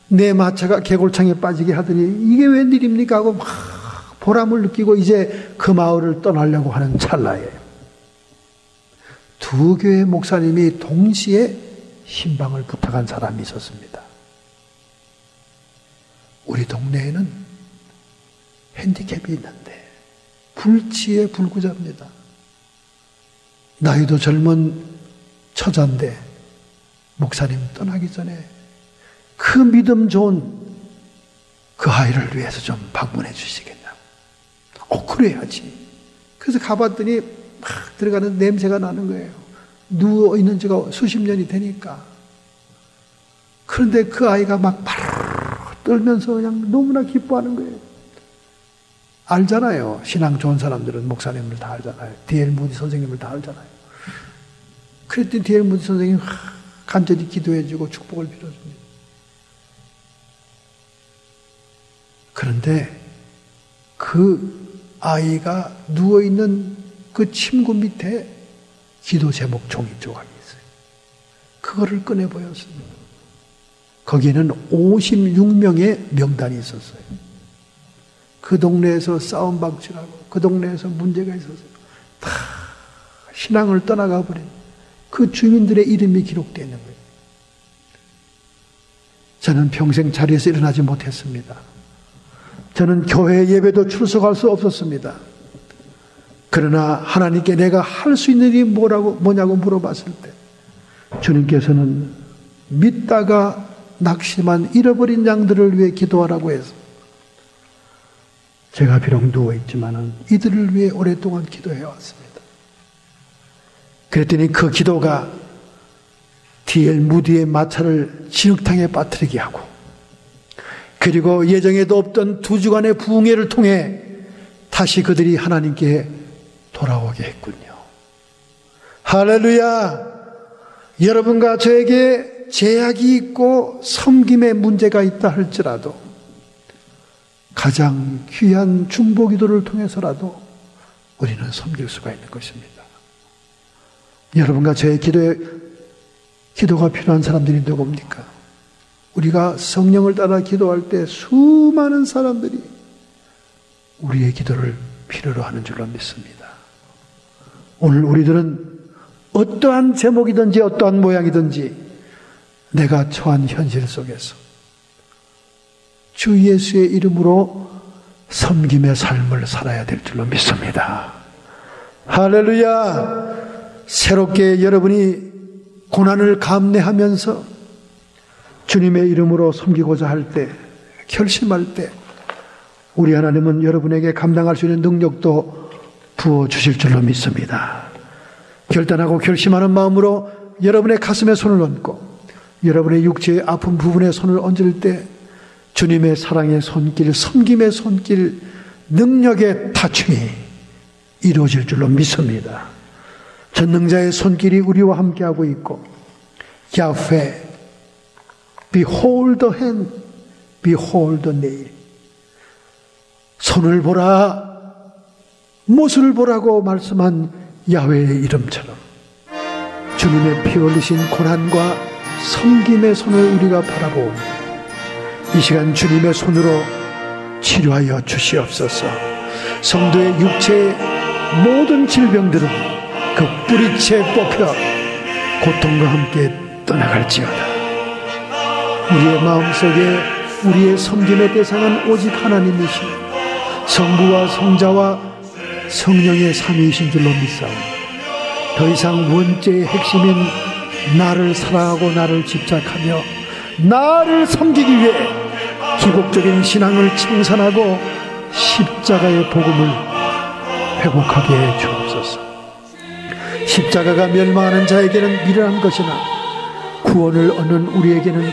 내 마차가 개골창에 빠지게 하더니 이게 웬일입니까 하고 막 보람을 느끼고 이제 그 마을을 떠나려고 하는 찰나에 두 교회 목사님이 동시에 신방을 부탁한 사람이 있었습니다. 우리 동네에는 핸디캡이 있는데 불치의 불구자입니다. 나이도 젊은 처자인데 목사님 떠나기 전에 그 믿음 좋은 그 아이를 위해서 좀 방문해 주시겠냐고. 그래야지. 그래서 가봤더니 막 들어가는 냄새가 나는 거예요. 누워있는 지가 수십 년이 되니까. 그런데 그 아이가 막 바로 떨면서 그냥 너무나 기뻐하는 거예요. 알잖아요. 신앙 좋은 사람들은 목사님을 다 알잖아요. 디엘 무디 선생님을 다 알잖아요. 그랬더니 디엘 무디 선생님이 간절히 기도해주고 축복을 빌어줍니다. 그런데 그 아이가 누워있는 그 침구 밑에 기도 제목 종이 조각이 있어요. 그거를 꺼내 보였습니다. 거기에는 56명의 명단이 있었어요. 그 동네에서 싸움 방치하고 그 동네에서 문제가 있어서 다 신앙을 떠나가 버린 그 주민들의 이름이 기록되어 있는 거예요. 저는 평생 자리에서 일어나지 못했습니다. 저는 교회 예배도 출석할 수 없었습니다. 그러나 하나님께 내가 할 수 있는 일이 뭐냐고 물어봤을 때 주님께서는 믿다가 낙심한 잃어버린 양들을 위해 기도하라고 해서 제가 비록 누워있지만은 이들을 위해 오랫동안 기도해왔습니다. 그랬더니 그 기도가 디엘 무디의 마차를 진흙탕에 빠뜨리게 하고 그리고 예정에도 없던 두 주간의 부흥회를 통해 다시 그들이 하나님께 돌아오게 했군요. 할렐루야. 여러분과 저에게 제약이 있고 섬김의 문제가 있다 할지라도 가장 귀한 중보기도를 통해서라도 우리는 섬길 수가 있는 것입니다. 여러분과 저의 기도가 필요한 사람들이 누굽니까? 우리가 성령을 따라 기도할 때 수많은 사람들이 우리의 기도를 필요로 하는 줄로 믿습니다. 오늘 우리들은 어떠한 제목이든지 어떠한 모양이든지 내가 처한 현실 속에서 주 예수의 이름으로 섬김의 삶을 살아야 될 줄로 믿습니다. 할렐루야. 새롭게 여러분이 고난을 감내하면서 주님의 이름으로 섬기고자 할 때, 결심할 때 우리 하나님은 여러분에게 감당할 수 있는 능력도 부어주실 줄로 믿습니다. 결단하고 결심하는 마음으로 여러분의 가슴에 손을 얹고 여러분의 육체의 아픈 부분에 손을 얹을 때 주님의 사랑의 손길, 섬김의 손길, 능력의 타춤이 이루어질 줄로 믿습니다. 전능자의 손길이 우리와 함께하고 있고 야훼 Behold the hand, behold the nail. 손을 보라. 못을 보라고 말씀한 야훼의 이름처럼 주님의 피 흘리신 고난과 섬김의 손을 우리가 바라보오니 이 시간 주님의 손으로 치료하여 주시옵소서. 성도의 육체의 모든 질병들은 그 뿌리채 뽑혀 고통과 함께 떠나갈지어다. 우리의 마음속에 우리의 섬김의 대상은 오직 하나님이시 성부와 성자와 성령의 삼위이신 줄로 믿사오니 더 이상 원죄의 핵심인 나를 사랑하고 나를 집착하며 나를 섬기기 위해 기복적인 신앙을 청산하고 십자가의 복음을 회복하게 해 주옵소서. 십자가가 멸망하는 자에게는 미련한 것이나 구원을 얻는 우리에게는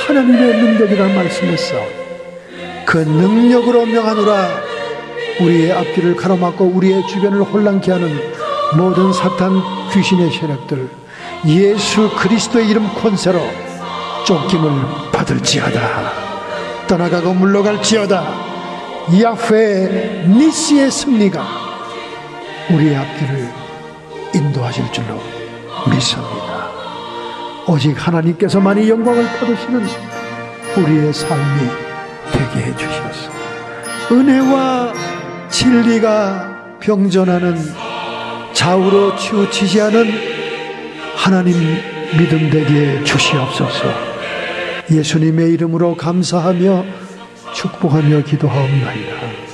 하나님의 능력이라 말씀했사오니 그 능력으로 명하노라. 우리의 앞길을 가로막고 우리의 주변을 혼란케 하는 모든 사탄 귀신의 세력들 예수 그리스도의 이름 권세로 쫓김을 받을지어다. 떠나가고 물러갈지어다. 야훼 니스의 승리가 우리의 앞길을 인도하실 줄로 믿습니다. 오직 하나님께서만이 영광을 받으시는 우리의 삶이 되게 해주셔서 은혜와 진리가 병전하는 좌우로 치우치지 않은 하나님 믿음 되게 주시옵소서. 예수님의 이름으로 감사하며 축복하며 기도하옵나이다.